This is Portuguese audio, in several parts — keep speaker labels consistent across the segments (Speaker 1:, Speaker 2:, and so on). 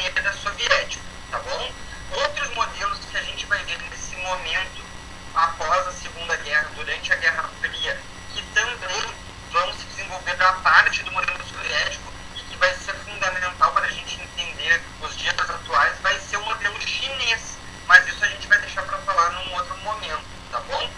Speaker 1: esquerda soviético, tá bom? Outros modelos que a gente vai ver nesse momento, após a Segunda Guerra, durante a Guerra Fria, que também vão se desenvolver da parte do modelo soviético e que vai ser fundamental para a gente entender os dias atuais, vai ser o modelo chinês. Mas isso a gente vai deixar para falar num outro momento, tá bom?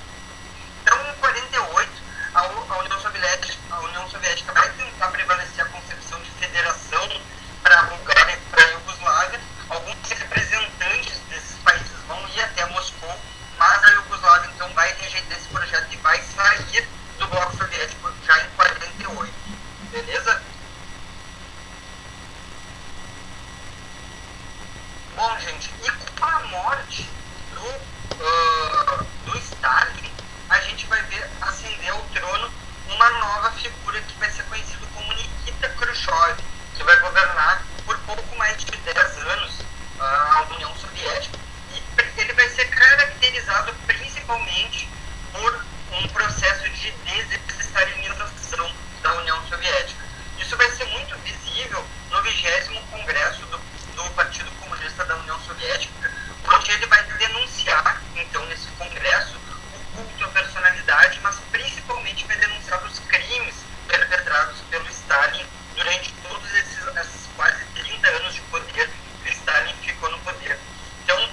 Speaker 1: Então, em 48, a União Soviética vai tentar prevalecer a concepção de federação para a Bulgária e para a Iugoslávia. Alguns representantes desses países vão ir até Moscou, mas a Iugoslávia então vai rejeitar esse projeto e vai sair do bloco soviético já em 48. Beleza? Bom, gente, e com a morte do Stalin, a gente vai ver ascender ao trono uma nova figura que vai ser conhecida como Nikita Khrushchev, que vai governar por pouco mais de 10 anos a União Soviética, e ele vai ser caracterizado principalmente por um processo de desestalinização da União Soviética. Isso vai ser muito visível no 20º Congresso do Partido Comunista da União Soviética, onde ele vai denunciar, então, nesse congresso, o culto à personalidade, mas principalmente vai denunciar os crimes perpetrados pelo Stalin durante todos esses quase 30 anos de poder que o Stalin ficou no poder. Então,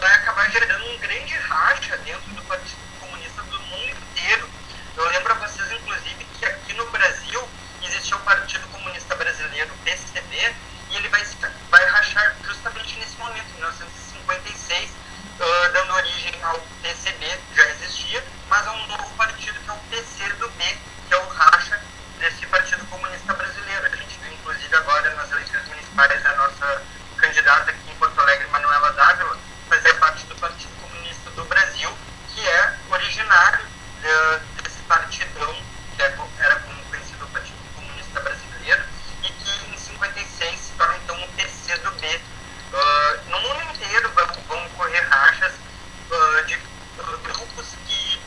Speaker 1: vai acabar gerando um grande racha dentro do Partido Comunista do mundo inteiro. Eu lembro a vocês, inclusive, que aqui no Brasil existiu o Partido Comunista Brasileiro, PCB, e ele vai rachar justamente nesse momento, em 1956, dando origem ao PCB, já existia, mas a um novo partido que é o PCdoB, que é o racha desse Partido Comunista Brasileiro. A gente viu, inclusive, agora nas eleições municipais, a nossa candidata aqui em Porto Alegre, Manuela Dávila, fazia parte do Partido Comunista do Brasil, que é originário desse partidão, que era conhecido o Partido Comunista Brasileiro, e que em 56 se torna então o PCdoB. No mundo inteiro vão ocorrer rachas de grupos que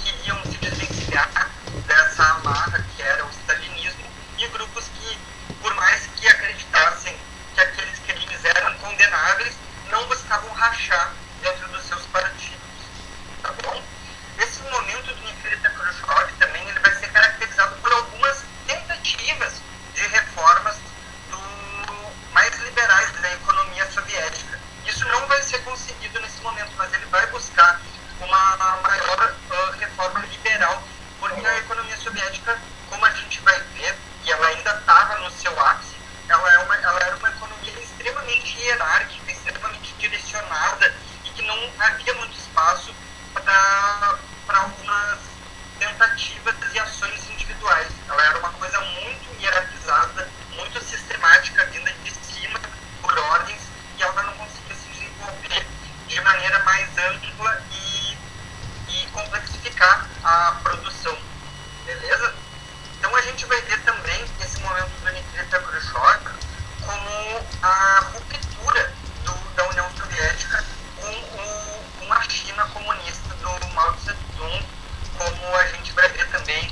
Speaker 1: queriam se desvencilhar dessa amarra que era o stalinismo, e grupos que, por mais que acreditassem que aqueles crimes eram condenáveis, não buscavam rachar dentro dos seus partidos. Tá bom? Esse momento do Nikita Khrushchev também ele vai ser caracterizado por algumas tentativas de reformas mais liberais da economia soviética. Isso não vai ser conseguido nesse momento, mas ele vai buscar uma maior reforma liberal, porque a economia soviética, como a gente vai ver, e ela ainda estava no seu ápice, ela era uma economia extremamente hierárquica, extremamente direcionada, e que não havia muito espaço para algumas tentativas e ações individuais. Ela era uma coisa muito hierarquizada, muito sistemática, vinda de cima, por ordens, e ela não conseguia se desenvolver de maneira mais ampla e complexificar a produção. Beleza? Então a gente vai ver também esse momento do Nikita Khrushchev como a ruptura da União Soviética com a China comunista do Mao Tse-tung, como a gente vai ver também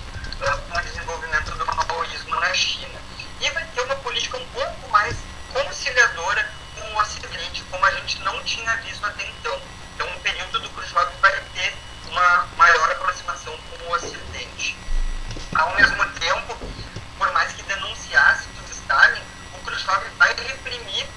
Speaker 1: com o desenvolvimento do maoísmo na China. E vai ter uma política um pouco mais conciliadora com o Ocidente, como a gente não tinha visto até então. Então, o período do Khrushchev vai ter uma maior aproximação com o Ocidente. Ao mesmo tempo, por mais que denunciasse o Stalin, o Khrushchev vai reprimir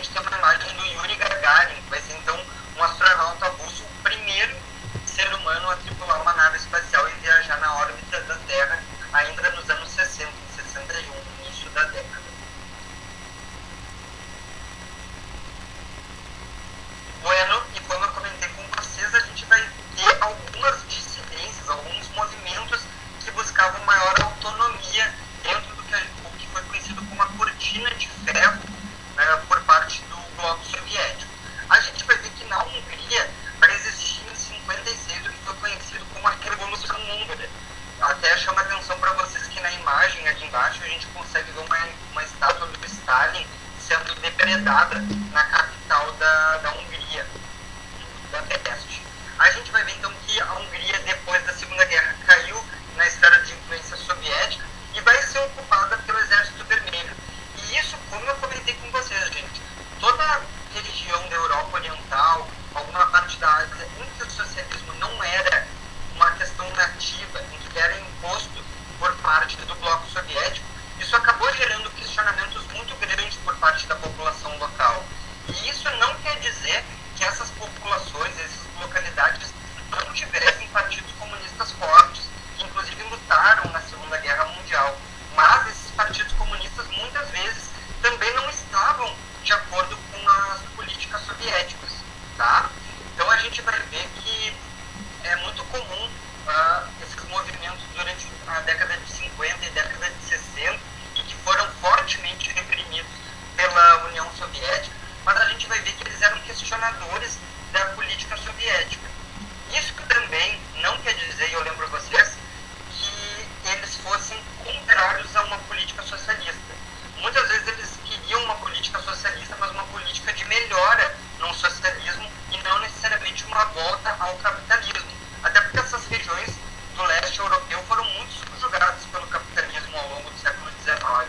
Speaker 1: gente tem uma imagem do Yuri Gagarin, que vai ser então um astronauta russo, o primeiro ser humano a tripular uma nave espacial e viajar na órbita da Terra, ainda nos anos 60, em 61, início da década. Bueno, e como eu comentei com vocês, a gente vai ter algumas dissidências, alguns movimentos que buscavam maior autonomia dentro do que foi conhecido como a cortina de ferro, né, por parte do bloco soviético. A gente vai ver que na Hungria vai existir em 56 o que foi conhecido como a Revolução Húngara. Até chama atenção para vocês que na imagem ali embaixo a gente consegue ver uma estátua do Stalin sendo depredada na capital da Hungria, Budapeste. A gente vai ver então que a Hungria, depois da Segunda Guerra, caiu na esfera de influência soviética e vai ser ocupada pelo Exército Vermelho. E isso, como eu comentei com vocês, gente, toda a região da Europa Oriental, alguma parte da Ásia, em que o socialismo não era uma questão nativa, em que era imposto por parte do bloco soviético, isso acabou gerando questionamentos muito grandes por parte da população local. E isso não quer dizer que essas populações, essas localidades, não tivessem partidos comunistas fortes, que inclusive lutaram na Segunda Guerra Mundial. Mas esses partidos comunistas, muitas vezes, também não estavam de acordo com as políticas soviéticas, tá? Então a gente vai ver que é muito comum esses movimentos durante a década de 50 e década de 60, e que foram fortemente reprimidos pela União Soviética, mas a gente vai ver que eles eram questionadores da política soviética. Isso também não quer dizer, e eu lembro vocês, que eles fossem contrários a uma política socialista. Muitas vezes eles queriam uma política socialista, mas uma política de melhora no socialismo e não necessariamente uma volta ao capitalismo. Até porque essas regiões do leste europeu foram muito subjugadas pelo capitalismo ao longo do século XIX.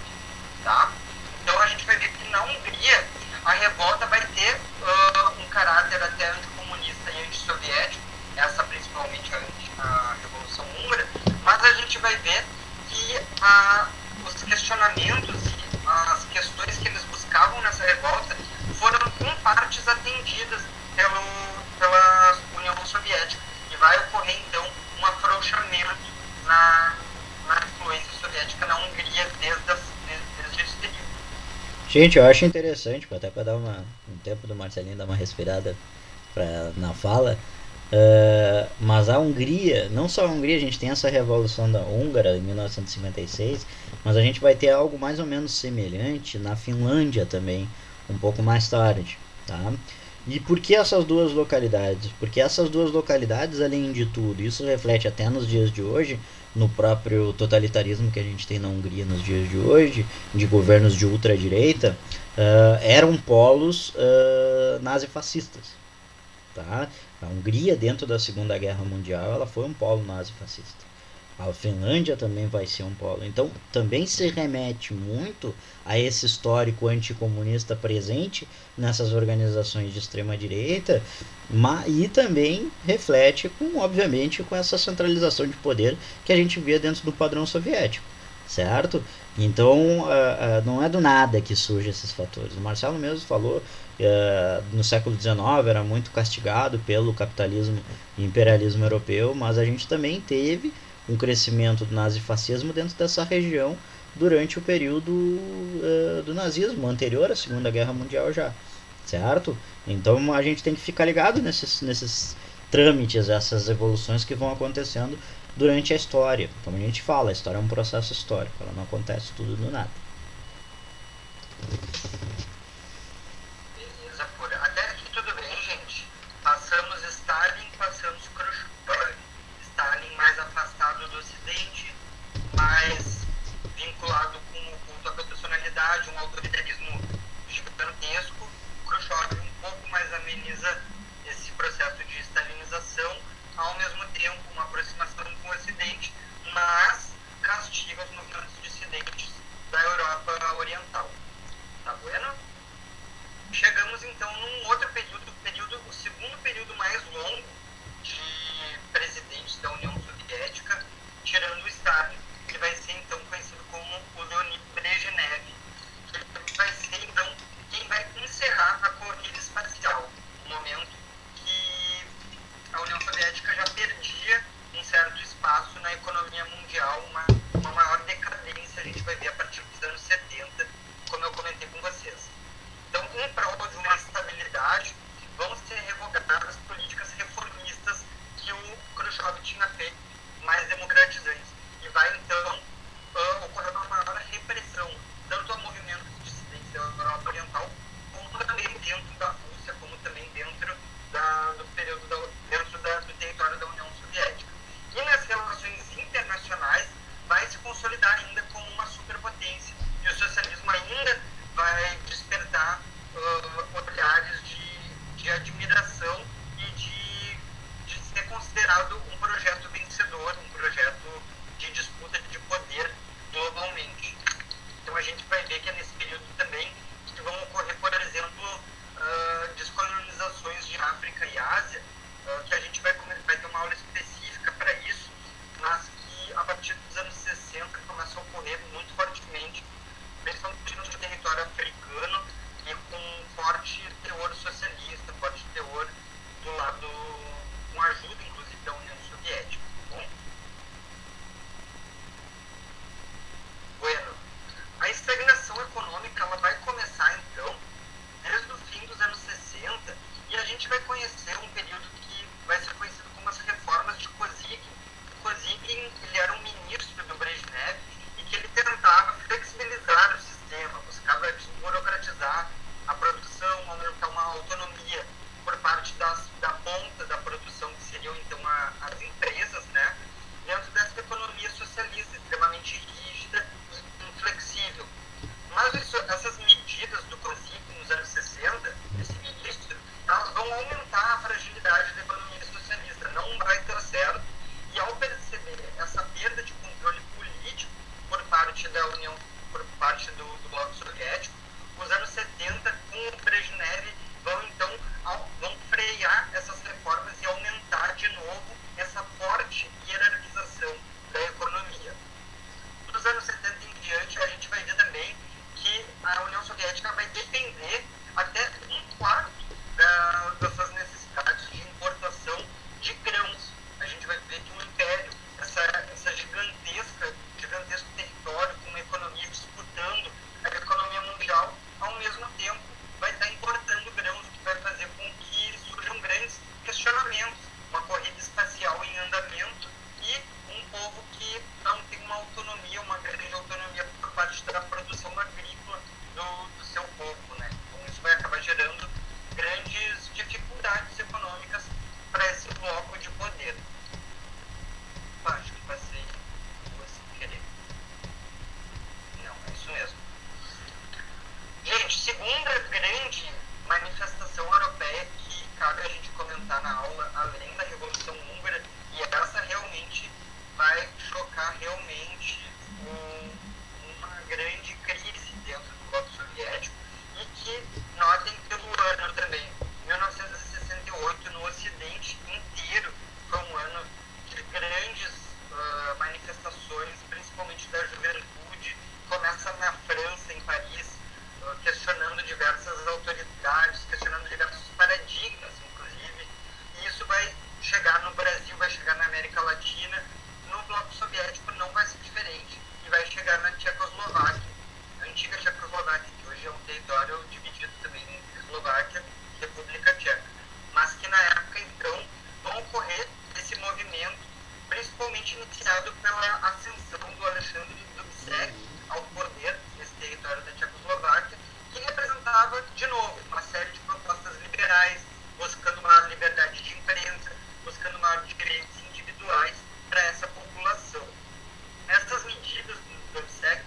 Speaker 1: Tá? Então a gente vai ver que na Hungria a revolta vai ter um caráter até anticomunista e antissoviético, essa principalmente a Revolução Húngara, mas a gente vai ver que os questionamentos e as questões que eles buscavam nessa revolta foram em partes atendidas pela União Soviética, e vai ocorrer então um afrouxamento na influência soviética na Hungria desde esse período.
Speaker 2: Gente, eu acho interessante, até para dar um tempo do Marcelinho dar uma respirada na fala, mas a Hungria, não só a Hungria, a gente tem essa revolução da húngara em 1956, mas a gente vai ter algo mais ou menos semelhante na Finlândia também, um pouco mais tarde, tá? E por que essas duas localidades? Porque essas duas localidades, além de tudo, isso reflete até nos dias de hoje, no próprio totalitarismo que a gente tem na Hungria nos dias de hoje, de governos de ultradireita, eram polos nazifascistas. Tá? A Hungria, dentro da Segunda Guerra Mundial, ela foi um polo nazifascista. A Finlândia também vai ser um polo. Então, também se remete muito a esse histórico anticomunista presente nessas organizações de extrema-direita, e também reflete, obviamente, com essa centralização de poder que a gente via dentro do padrão soviético, certo? Então, não é do nada que surgem esses fatores. O Marcelo mesmo falou, no século XIX era muito castigado pelo capitalismo e imperialismo europeu, mas a gente também teve um crescimento do nazifascismo dentro dessa região durante o período do nazismo, anterior à Segunda Guerra Mundial já, certo? Então a gente tem que ficar ligado nesses trâmites, essas evoluções que vão acontecendo durante a história. Como a gente fala, a história é um processo histórico, ela não acontece tudo do nada.
Speaker 1: Beleza, até aqui tudo bem, gente. Passamos Stalin, passamos Khrushchev. Stalin mais afastado do Ocidente, mais vinculado com o culto à personalidade, um autoritarismo gigantesco. Khrushchev um pouco mais ameniza esse processo de stalinização, ao mesmo tempo uma aproximação com o Ocidente, mas castiga os movimentos dissidentes da Europa Oriental. Tá bueno? Chegamos então num outro período, o segundo período mais longo de presidentes da União Soviética, tirando o Stalin, que vai ser então conhecido como o Leonid Brezhnev, que vai ser então quem vai encerrar socialista, forte teor do lado, com ajuda inclusive da União Soviética. Bom, bueno, a estagnação econômica ela vai começar então desde o fim dos anos 60 e a gente vai conhecer um período que vai ser conhecido como as reformas de Kosygin. Kosygin ele era um ministro do Brezhnev e que ele tentava flexibilizar o sistema, buscava desburocratizar a produção, aumentar uma autonomia por parte da ponta da produção, que seriam então as empresas, né, dentro dessa economia socialista, extremamente rígida e inflexível. Mas essas medidas do Kosygin nos anos 60, esse ministro, elas vão aumentar a fragilidade da economia socialista, não vai ter certo, e ao perceber essa perda de controle político por parte da União, por parte do Bloco Soviético, os anos 70, com o Brezhnev, vão frear essas reformas e aumentar de novo essa forte hierarquização da economia. Dos anos 70 em diante, a gente vai ver também que a União Soviética vai depender até um quarto das suas necessidades de importação de grãos. A gente vai ver que o império, essa gigantesco território com uma economia disputando a economia mundial, ao mesmo tempo vai estar importando grãos, o que vai fazer com que surjam grandes questionamentos, uma corrida espacial em andamento e um povo que não tem uma autonomia, uma grande autonomia por parte da produção agrícola do seu povo, né? Então isso vai acabar gerando grandes dificuldades econômicas para esse bloco de poder. Acho que passei sem querer. Não, é isso mesmo. Gente, segunda grande manifestação europeia que cabe a gente comentar na aula, além da Revolução Húngara, e essa realmente vai chocar realmente uma grande crise dentro do bloco soviético, e que notem pelo ano também, 1968, no Ocidente inteiro, foi um ano de grandes manifestações, principalmente da juventude. Começa na França, em Paris, questionando diversas autoridades, questionando diversos paradigmas, inclusive, e isso vai chegar no Brasil, vai chegar na América Latina. No bloco soviético não vai ser diferente, e vai chegar na Tchecoslováquia, a antiga Tchecoslováquia, que hoje é um território dividido também entre Eslováquia e República Tcheca, mas que na época então vão ocorrer esse movimento, principalmente iniciado pela ascensão do Alexandre Dubček ao poder nesse território da Tchecoslováquia, que representava, de novo, uma série de propostas liberais, buscando maior liberdade de imprensa, buscando maior direitos individuais para essa população. Essas medidas do Dubček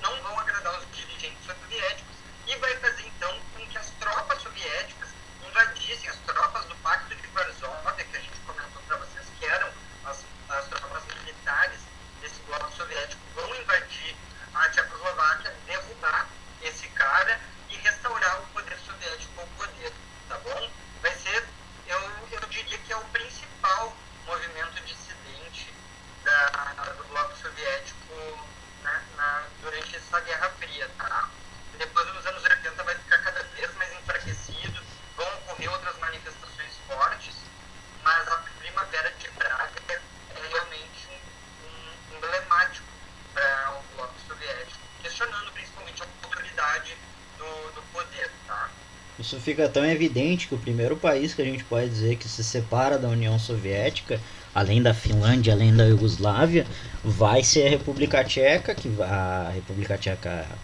Speaker 1: não vão agradar os dirigentes soviéticos e vai fazer então com que as tropas soviéticas invadissem, as tropas do Pacto de Varsóvia, que a gente comentou para vocês que eram as tropas militares desse bloco soviético, vão invadir a Tchecoslováquia, derrubar esse cara e restaurar o poder soviético ao poder, tá bom? Vai ser, eu diria que é o principal movimento dissidente do bloco soviético, né, durante essa Guerra Fria, tá? Depois dos anos 80 vai ficar cada vez mais enfraquecido, vão ocorrer outras manifestações fortes, mas a Primavera de Praga é realmente emblemático para o bloco soviético, questionando principalmente a autoridade do poder, tá?
Speaker 2: Isso fica tão evidente que o primeiro país que a gente pode dizer que se separa da União Soviética, além da Finlândia, além da Iugoslávia, vai ser a República Tcheca, a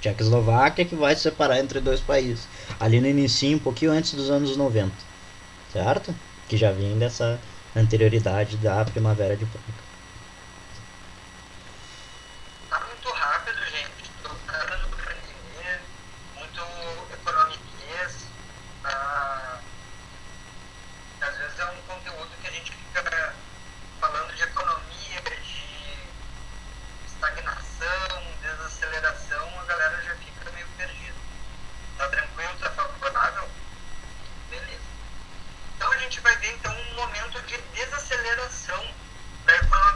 Speaker 2: Tchecoslováquia, que vai se separar entre dois países. Ali no início, um pouquinho antes dos anos 90, certo? Que já vem dessa anterioridade da Primavera de Praga.
Speaker 1: Tá muito rápido, gente. Estou falando do brasileiro, muito economiquez. Às vezes é um conteúdo que a gente fica falando de economia, de estagnação, desaceleração, a galera já fica meio perdida. Tá tranquilo? Tá favorável? Beleza. Então a gente vai ver então um momento de desaceleração da economia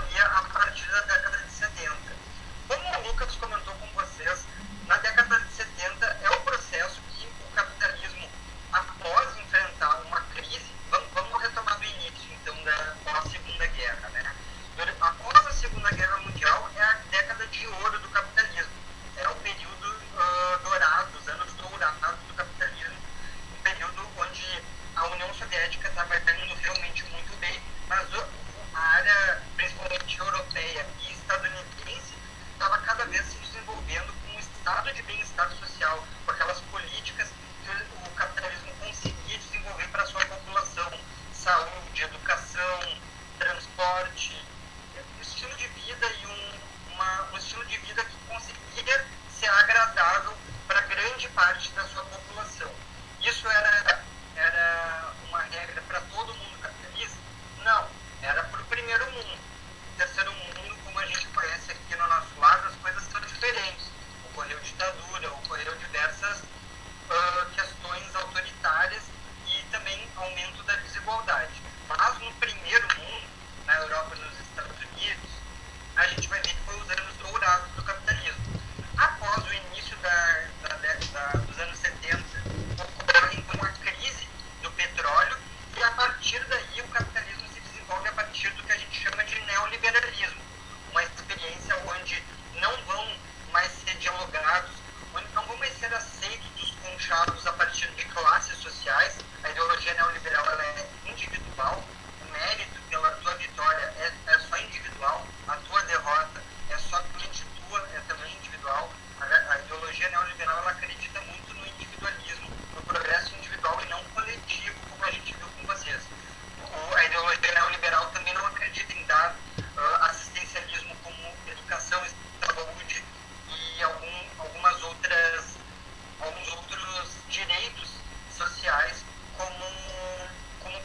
Speaker 1: parte da sua população. Isso era uma regra para todo mundo capitalista? Não, era para o primeiro mundo. O terceiro mundo, como a gente conhece aqui no nosso lado, as coisas são diferentes. Ocorreu ditadura, ocorreram diversas questões autoritárias e também aumento da desigualdade. Mas no primeiro mundo, na Europa e nos Estados Unidos, a gente vai ver que foi os anos dourados do capitalismo. Após o início dos anos 70, ocorre então a crise do petróleo e a partir daí o capitalismo se desenvolve a partir do que a gente chama de neoliberalismo. Uma experiência onde não vão mais ser dialogados, onde não vão mais ser aceitos os conchados a partir de classes sociais. A ideologia neoliberal ela é individual, o mérito pela tua vitória é só individual, a tua derrota é somente tua, é também individual. A ideologia neoliberal ela acredita muito no individualismo, no progresso individual e não coletivo, como a gente viu com vocês. A ideologia neoliberal também não acredita em dar assistencialismo como educação, saúde e alguns outros direitos sociais como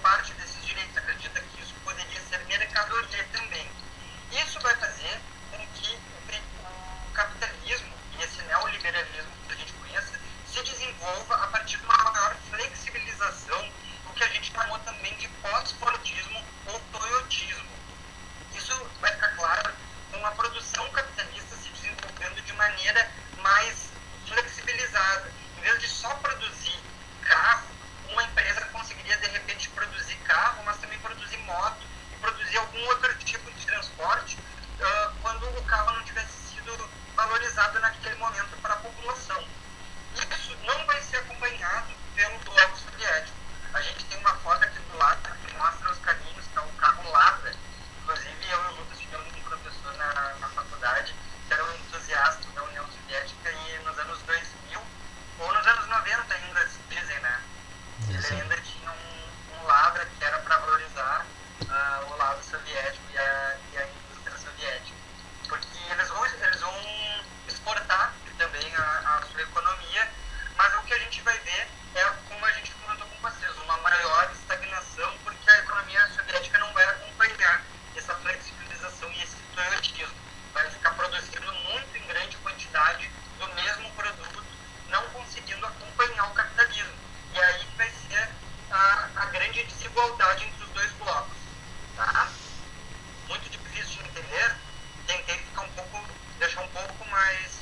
Speaker 1: parte desses direitos. Acredita que isso poderia ser mercadoria também. Isso vai fazer com que o capitalismo e esse neoliberalismo que a gente conhece se desenvolva a partir de uma maior flexibilização, o que a gente chamou também de pós-fordismo ou toyotismo. Isso vai ficar claro com a produção capitalista se desenvolvendo de maneira mais flexibilizada. Em vez de só produzir carro, uma empresa conseguiria de repente produzir carro, mas também produzir moto e produzir algum outro tipo de transporte quando o carro não tivesse sido valorizado naquele momento para a população. Isso não vai ser acompanhado pelo bloco soviético. A gente tem uma foto aqui do lado que mostra os caminhos, que é o carro Lada. Inclusive eu e o Lucas tivemos um professor na faculdade que era um entusiasta da União Soviética e nos anos 2000, ou nos anos 90 ainda se dizem, né? Ele ainda tinha um Lada que era para valorizar o lado soviético e a indústria soviética. Porque eles vão exportar também a sua economia, mas o que a gente vai ver é, como a gente comentou com vocês, uma maior estagnação, porque a economia soviética não vai acompanhar essa flexibilização e esse toyotismo. Vai ficar produzindo muito em grande quantidade do mesmo produto, não conseguindo acompanhar o capitalismo. E aí vai ser a grande desigualdade entre os dois blocos. Tá? Muito difícil de entender. Tentei deixar um pouco mais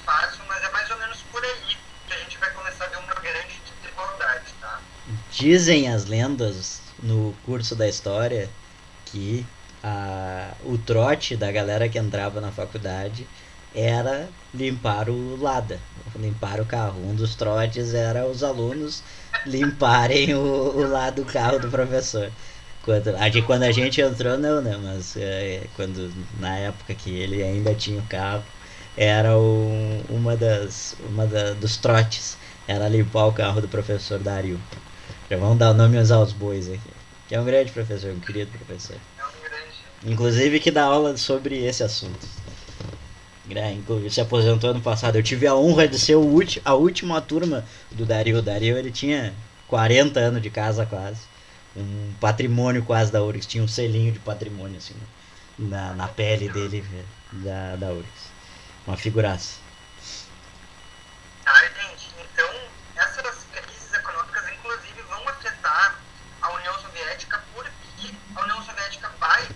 Speaker 1: fácil, mas é mais ou menos por aí que a gente vai começar a ver uma grande desigualdade, tá?
Speaker 2: Dizem as lendas no curso da história que o trote da galera que entrava na faculdade era limpar o Lada, limpar o carro. Um dos trotes era os alunos limparem o lado do carro do professor. Quando a gente entrou, não, né? Mas na época que ele ainda tinha o carro, era dos trotes. Era limpar o carro do professor Dario. Já vamos dar o nome aos bois aqui. Que é um grande professor, um querido professor.
Speaker 1: É um grande.
Speaker 2: Inclusive que dá aula sobre esse assunto. Inclusive se aposentou ano passado. Eu tive a honra de ser a última turma do Dario. O Dario ele tinha 40 anos de casa quase. Um patrimônio quase da URGS. Tinha um selinho de patrimônio assim na pele dele da URGS. Uma figuraça.
Speaker 1: Tá, gente. Então, essas crises econômicas, inclusive, vão afetar a União Soviética, porque a União Soviética vai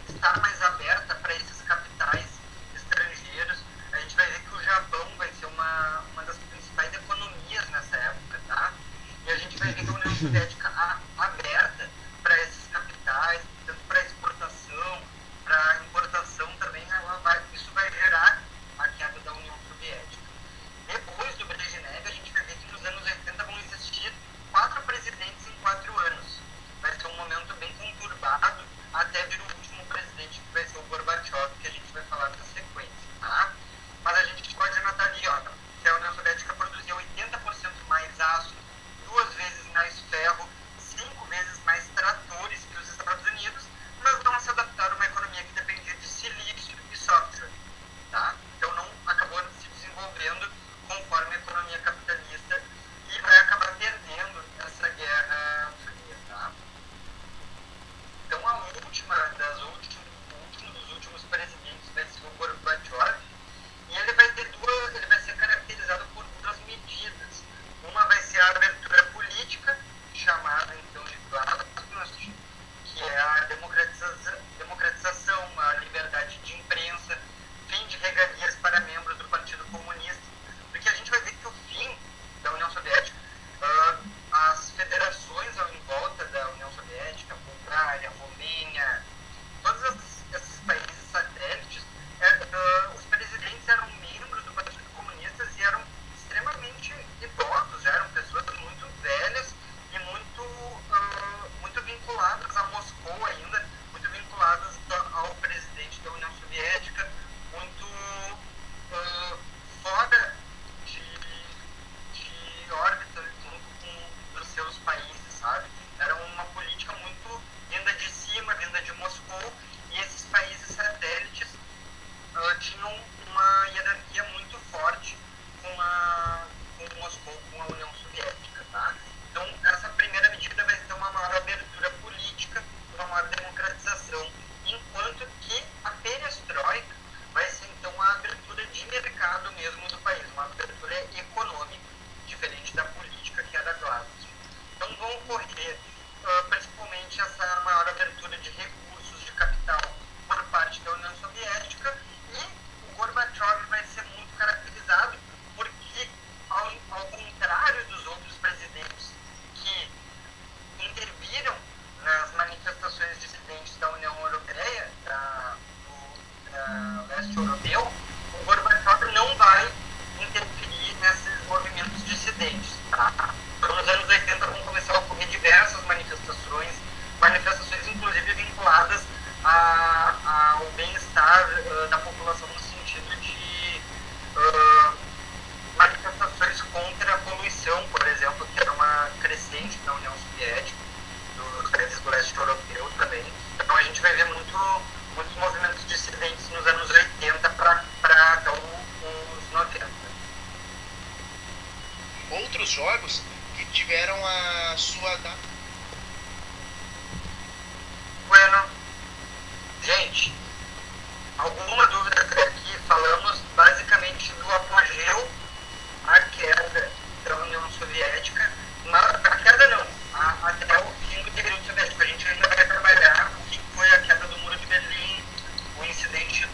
Speaker 1: estar mais aberta para esses capitais estrangeiros. A gente vai ver que o Japão vai ser uma das principais economias nessa época, tá? E a gente vai ver que a União Soviética aberta para esses capitais, tanto para exportação, para importação também, isso vai gerar a queda da União Soviética. Depois do Brezhnev, a gente vai ver que nos anos 80 vão existir 4 presidentes em 4 anos. Vai ser um momento bem conturbado, até vir o último presidente, que vai ser o Gorbachev, que a gente vai falar na sequência, tá? Mas a gente pode anotar ali, ó, que a União Soviética produzia 80% mais aço, 2 vezes mais ferro ou com a União Soviética, tá? Então, essa primeira medida vai ter uma maior abertura política, uma maior democratização, enquanto que a perestroika vai ser, então, uma abertura de mercado mesmo do país, uma abertura econômica, diferente da política que era Glasnost. Então, vão ocorrer, principalmente, essa maior abertura de recursos, de capital, por parte da União Soviética, e o Gorbachev vai ser muito caracterizado porque, ao contrário dos outros presidentes que interviram nas manifestações dissidentes da União Europeia, do leste europeu, o Gorbachev não vai interferir nesses movimentos dissidentes. Tá? Então, nos anos 80 vão começar a ocorrer diversas manifestações inclusive vinculadas ao bem-estar da população no sentido de manifestações contra a poluição, por exemplo, que era uma crescente na União Soviética, dos países do leste europeu também. Então a gente vai ver muitos movimentos dissidentes nos anos 80 para até os 90.
Speaker 3: Outros jogos que tiveram a sua data.
Speaker 1: Bueno, gente, alguma dúvida aqui? Falamos basicamente do apogeu à queda da União Soviética, mas a queda não, até o fim do período soviético. A gente ainda vai trabalhar o que foi a queda do Muro de Berlim, o incidente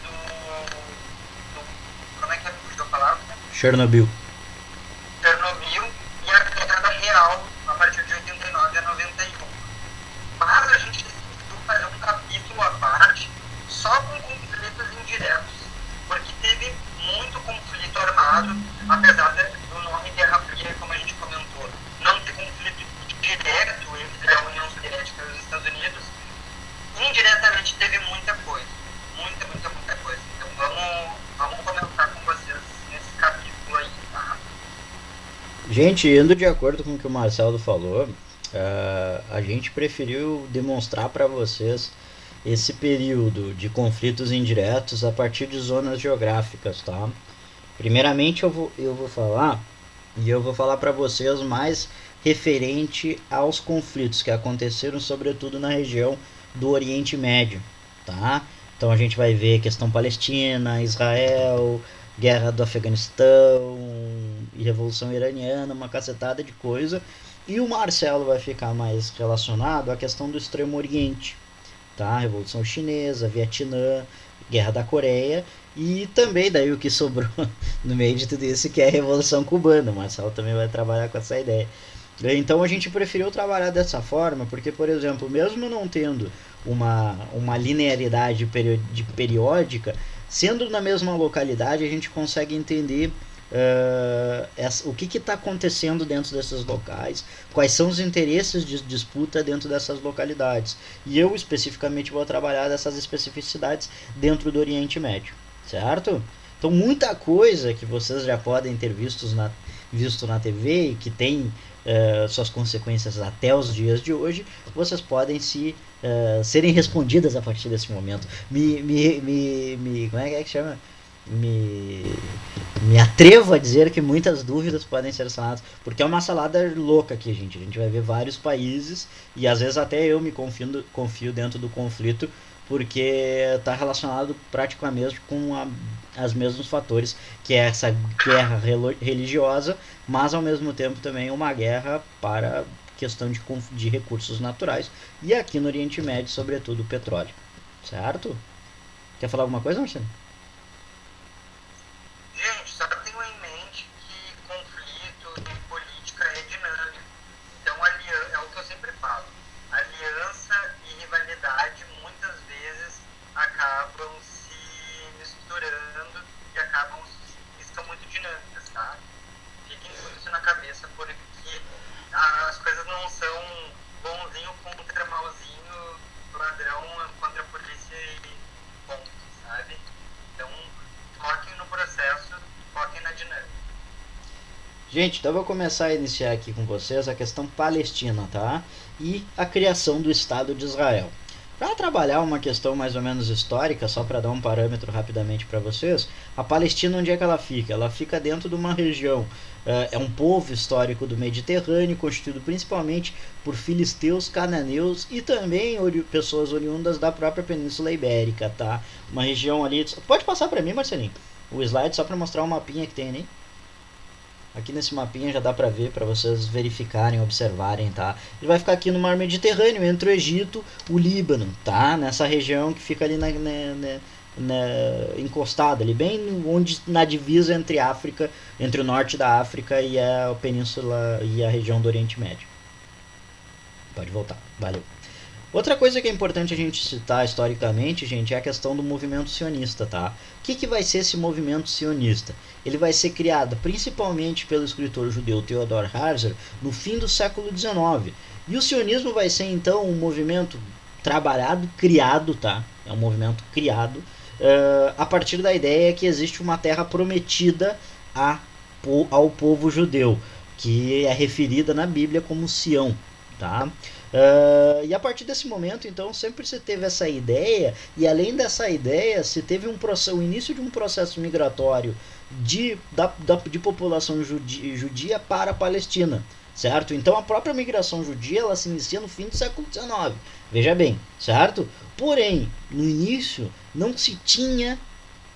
Speaker 1: como é que eu falava?
Speaker 2: Chernobyl
Speaker 1: e a queda real a partir de 89 a 91. Mas a gente decidiu fazer um capítulo à parte só com conflitos indiretos, porque teve muito conflito armado, apesar do nome Guerra Fria, como a gente comentou, não ter conflito direto entre a União Soviética e os Estados Unidos. Indiretamente teve muita coisa, muita coisa. Então vamos comentar com vocês nesse capítulo aí, tá?
Speaker 2: Gente, indo de acordo com o que o Marcelo falou, a gente preferiu demonstrar para vocês esse período de conflitos indiretos a partir de zonas geográficas, tá? Primeiramente eu vou falar para vocês mais referente aos conflitos que aconteceram sobretudo na região do Oriente Médio, tá? Então a gente vai ver questão Palestina, Israel, guerra do Afeganistão e Revolução Iraniana, uma cacetada de coisa. E o Marcelo vai ficar mais relacionado à questão do Extremo Oriente, tá? Revolução Chinesa, Vietnã, Guerra da Coreia e também daí o que sobrou no meio de tudo isso, que é a Revolução Cubana. O Marcelo também vai trabalhar com essa ideia. Então a gente preferiu trabalhar dessa forma porque, por exemplo, mesmo não tendo uma linearidade periódica, sendo na mesma localidade, a gente consegue entender o que está acontecendo dentro desses locais, quais são os interesses de disputa dentro dessas localidades. E eu especificamente vou trabalhar dessas especificidades dentro do Oriente Médio, certo? Então muita coisa que vocês já podem ter visto na TV e que tem suas consequências até os dias de hoje, vocês podem serem respondidas a partir desse momento. Como é que chama? Me atrevo a dizer que muitas dúvidas podem ser sanadas, porque é uma salada louca aqui, gente. A gente vai ver vários países e às vezes até eu me confio dentro do conflito, porque está relacionado praticamente com os mesmos fatores, que é essa guerra religiosa, mas ao mesmo tempo também uma guerra para questão de recursos naturais, e aqui no Oriente Médio, sobretudo, o petróleo. Certo? Quer falar alguma coisa, Marcelo?
Speaker 1: Gente, só tenham em mente que conflito em política é dinâmico. Então, é o que eu sempre falo. Aliança e rivalidade muitas vezes acabam se misturando e são muito dinâmicas, tá? Fiquem com isso na cabeça, porque as coisas não são bonzinho contra malzinho, ladrão contra polícia e ponto, sabe? Então, foquem no processo, foquem na dinâmica.
Speaker 2: Gente, então eu vou começar a iniciar aqui com vocês a questão palestina, tá? E a criação do Estado de Israel. Para trabalhar uma questão mais ou menos histórica, só para dar um parâmetro rapidamente para vocês, a Palestina, onde é que ela fica? Ela fica dentro de uma região, é um povo histórico do Mediterrâneo, constituído principalmente por filisteus, cananeus e também pessoas oriundas da própria Península Ibérica, tá? Uma região ali... Pode passar para mim, Marcelinho, o slide só para mostrar o mapinha que tem ali. Aqui nesse mapinha já dá pra ver, pra vocês verificarem, observarem, tá? Ele vai ficar aqui no mar Mediterrâneo, entre o Egito e o Líbano, tá? Nessa região que fica ali encostada, ali bem onde, na divisa entre África, entre o norte da África e a península e a região do Oriente Médio. Pode voltar, valeu. Outra coisa que é importante a gente citar historicamente, gente, é a questão do movimento sionista, tá? O que vai ser esse movimento sionista? Ele vai ser criado principalmente pelo escritor judeu Theodor Herzl no fim do século XIX. E o sionismo vai ser então um movimento trabalhado, criado, tá? É um movimento criado a partir da ideia que existe uma terra prometida ao povo judeu, que é referida na Bíblia como Sião, tá? E a partir desse momento, então, sempre se teve essa ideia, e além dessa ideia, se teve o início de um processo migratório de população judia para a Palestina, certo? Então a própria migração judia ela se inicia no fim do século XIX, veja bem, certo? Porém, no início não se tinha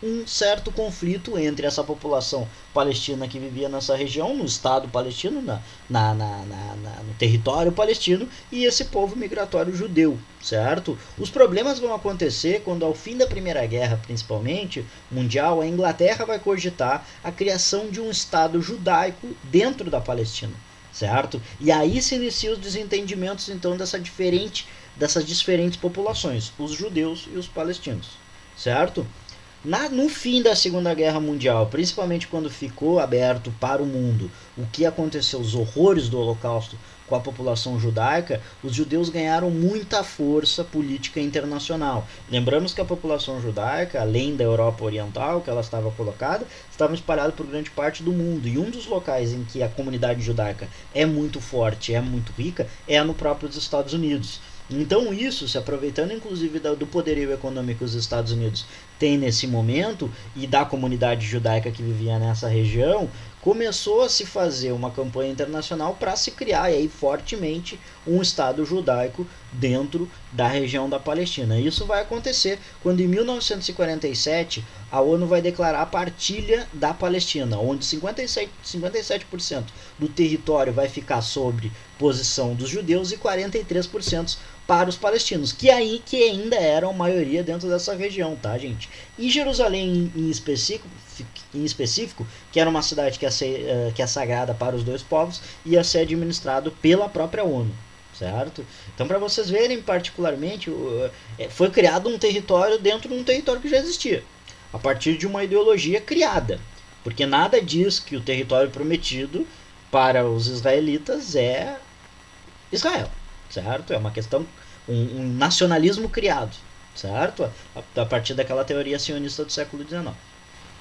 Speaker 2: um certo conflito entre essa população palestina que vivia nessa região, no estado palestino, no território palestino, e esse povo migratório judeu, certo? Os problemas vão acontecer quando, ao fim da Primeira Guerra, principalmente, mundial, a Inglaterra vai cogitar a criação de um estado judaico dentro da Palestina, certo? E aí se iniciam os desentendimentos, então, dessas diferentes populações, os judeus e os palestinos, certo? No fim da Segunda Guerra Mundial, principalmente quando ficou aberto para o mundo o que aconteceu, os horrores do Holocausto com a população judaica, os judeus ganharam muita força política internacional. Lembramos que a população judaica, além da Europa Oriental, que ela estava colocada, estava espalhada por grande parte do mundo. E um dos locais em que a comunidade judaica é muito forte, é muito rica, é no próprio Estados Unidos. Então isso, se aproveitando inclusive do poderio econômico que os Estados Unidos têm nesse momento e da comunidade judaica que vivia nessa região, começou a se fazer uma campanha internacional para se criar e aí, fortemente um Estado judaico dentro da região da Palestina. Isso vai acontecer quando em 1947 a ONU vai declarar a partilha da Palestina, onde 57% do território vai ficar sob posição dos judeus e 43% para os palestinos, que ainda eram a maioria dentro dessa região, tá, gente? E Jerusalém em específico, que era uma cidade que é sagrada para os dois povos, ia ser administrado pela própria ONU, certo? Então, para vocês verem particularmente, foi criado um território dentro de um território que já existia, a partir de uma ideologia criada, porque nada diz que o território prometido para os israelitas é Israel, certo? É uma questão, um nacionalismo criado, certo? A partir daquela teoria sionista do século XIX.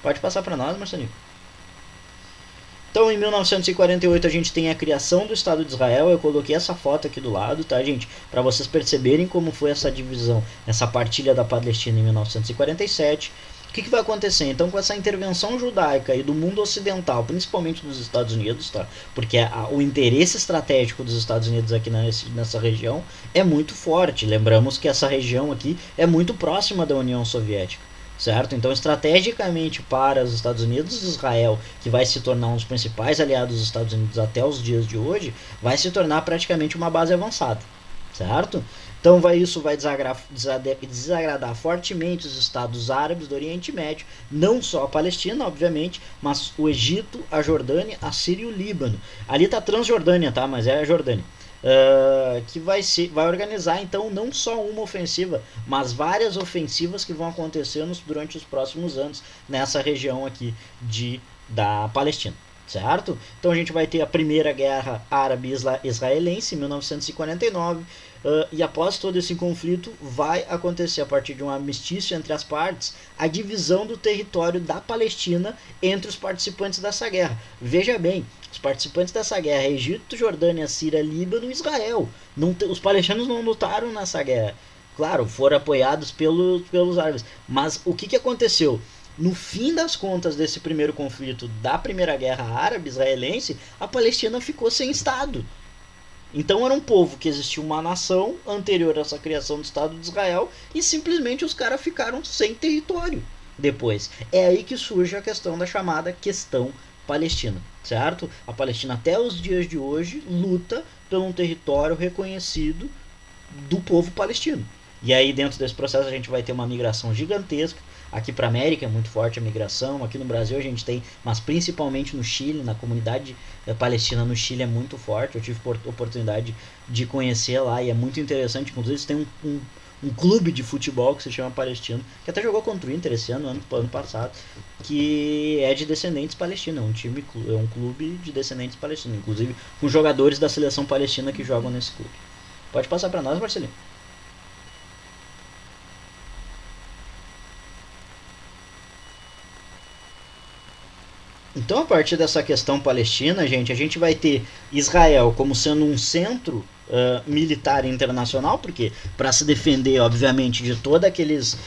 Speaker 2: Pode passar para nós, Marcelinho. Então, em 1948 a gente tem a criação do Estado de Israel. Eu coloquei essa foto aqui do lado, tá, gente? Para vocês perceberem como foi essa divisão, essa partilha da Palestina em 1947. O que vai acontecer? Então, com essa intervenção judaica e do mundo ocidental, principalmente dos Estados Unidos, tá? Porque o interesse estratégico dos Estados Unidos aqui nessa região é muito forte. Lembramos que essa região aqui é muito próxima da União Soviética, certo? Então, estrategicamente para os Estados Unidos, Israel, que vai se tornar um dos principais aliados dos Estados Unidos até os dias de hoje, vai se tornar praticamente uma base avançada, certo? Então isso vai desagradar fortemente os estados árabes do Oriente Médio, não só a Palestina, obviamente, mas o Egito, a Jordânia, a Síria e o Líbano. Ali está a Transjordânia, tá? Mas é a Jordânia. Que vai organizar então não só uma ofensiva, mas várias ofensivas que vão acontecer durante os próximos anos nessa região aqui da Palestina, certo? Então a gente vai ter a Primeira Guerra Árabe-Israelense em 1949, e após todo esse conflito vai acontecer, a partir de um armistício entre as partes, a divisão do território da Palestina entre os participantes dessa guerra. Veja bem, os participantes dessa guerra: Egito, Jordânia, Síria, Líbano e Israel. Os palestinos não lutaram nessa guerra. claro, foram apoiados pelos árabes. Mas o que aconteceu? No fim das contas desse primeiro conflito da Primeira Guerra Árabe-Israelense, a Palestina ficou sem Estado. Então era um povo que existia uma nação anterior a essa criação do Estado de Israel e simplesmente os caras ficaram sem território depois. É aí que surge a questão da chamada questão palestina, certo? A Palestina até os dias de hoje luta por um território reconhecido do povo palestino. E aí dentro desse processo a gente vai ter uma migração gigantesca. Aqui para a América é muito forte a migração, aqui no Brasil a gente tem, mas principalmente no Chile, na comunidade palestina no Chile é muito forte. Eu tive oportunidade de conhecer lá e é muito interessante. Inclusive tem um clube de futebol que se chama Palestino, que até jogou contra o Inter esse ano passado, que é de descendentes palestinos, é um clube de descendentes palestinos, inclusive com jogadores da seleção palestina que jogam nesse clube. Pode passar para nós, Marcelinho. Então, a partir dessa questão palestina, gente, a gente vai ter Israel como sendo um centro militar internacional, porque para se defender, obviamente, de todos aqueles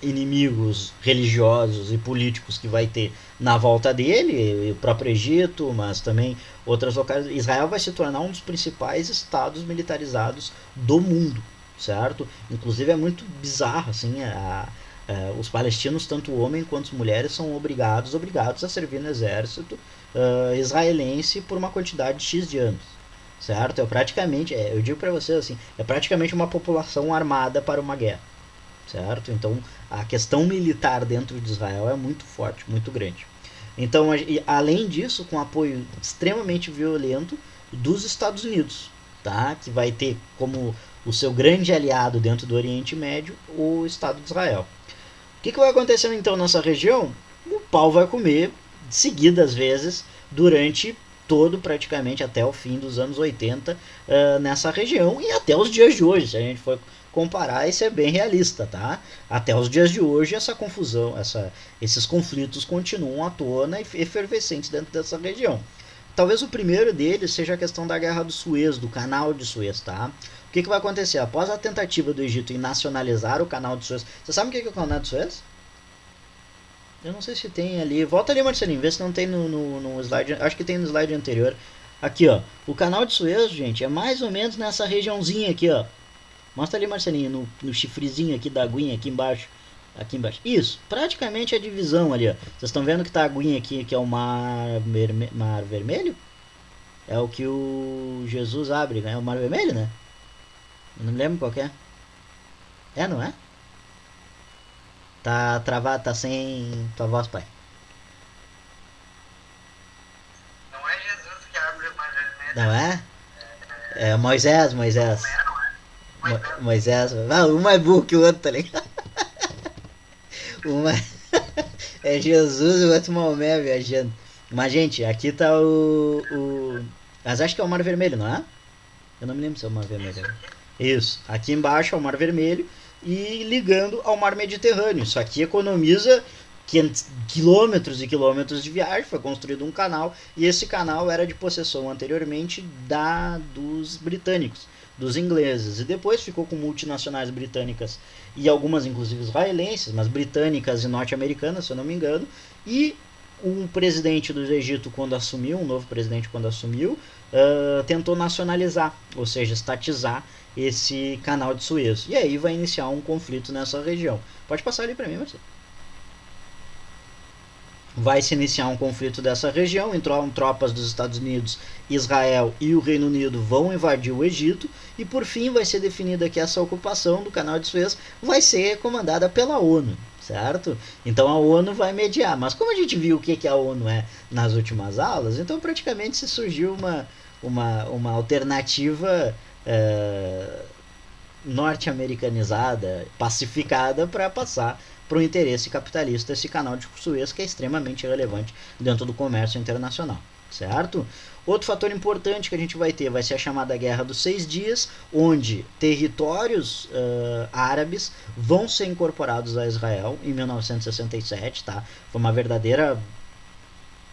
Speaker 2: inimigos religiosos e políticos que vai ter na volta dele, o próprio Egito, mas também outras locais, Israel vai se tornar um dos principais estados militarizados do mundo, certo? Inclusive é muito bizarro, assim, os palestinos, tanto homens quanto mulheres, são obrigados a servir no exército israelense por uma quantidade de X de anos, certo? Eu digo para vocês assim, é praticamente uma população armada para uma guerra, certo? Então a questão militar dentro de Israel é muito forte, muito grande. Então, além disso, com apoio extremamente violento dos Estados Unidos, tá? Que vai ter como o seu grande aliado dentro do Oriente Médio o Estado de Israel. O que vai acontecendo então nessa região? O pau vai comer seguidas vezes durante todo, praticamente até o fim dos anos 80 nessa região e até os dias de hoje, se a gente for comparar e ser bem realista, tá? Até os dias de hoje essa confusão, esses conflitos continuam à tona e efervescentes dentro dessa região. Talvez o primeiro deles seja a questão da Guerra do Suez, do Canal de Suez, tá? O que vai acontecer? Após a tentativa do Egito em nacionalizar o Canal de Suez... Você sabe o que é o Canal de Suez? Eu não sei se tem ali... Volta ali, Marcelinho, vê se não tem no slide... Acho que tem no slide anterior. Aqui, ó. O Canal de Suez, gente, é mais ou menos nessa regiãozinha aqui, ó. Mostra ali, Marcelinho, no chifrezinho aqui da aguinha, aqui embaixo. Aqui embaixo. Isso, praticamente a divisão ali, ó. Vocês estão vendo que tá a aguinha aqui, que é o Mar Vermelho? É o que o Jesus abre, né? É o Mar Vermelho, né? Eu não me lembro qual que é. É, não é? Tá travado, tá sem tua voz, pai.
Speaker 1: Não é Jesus que abre o Mar Vermelho.
Speaker 2: Não é? É Moisés.
Speaker 1: Moisés.
Speaker 2: Moisés. Ah, um mais burro que o outro, tá ligado? Uma é Jesus e o outro Maomé viajando. Mas, gente, aqui tá mas acho que é o Mar Vermelho, não é? Eu não me lembro se é o Mar Vermelho. Isso. Aqui embaixo é o Mar Vermelho e ligando ao Mar Mediterrâneo. Isso aqui economiza quilômetros e quilômetros de viagem. Foi construído um canal e esse canal era de possessão anteriormente dos britânicos, dos ingleses, e depois ficou com multinacionais britânicas e algumas inclusive israelenses, mas britânicas e norte-americanas, se eu não me engano. E um presidente do Egito, um novo presidente quando assumiu, tentou nacionalizar, ou seja, estatizar esse canal de Suez. E aí vai iniciar um conflito nessa região. Pode passar ali para mim, Marcelo. Vai se iniciar um conflito dessa região, então tropas dos Estados Unidos, Israel e o Reino Unido vão invadir o Egito, e por fim vai ser definida que essa ocupação do Canal de Suez vai ser comandada pela ONU, certo? Então a ONU vai mediar, mas como a gente viu o que a ONU é nas últimas aulas, então praticamente se surgiu uma alternativa norte-americanizada, pacificada, para passar para o interesse capitalista esse canal de Suez, que é extremamente relevante dentro do comércio internacional, certo? Outro fator importante que a gente vai ter vai ser a chamada Guerra dos 6 Dias, onde territórios árabes vão ser incorporados a Israel em 1967, tá? Foi uma verdadeira...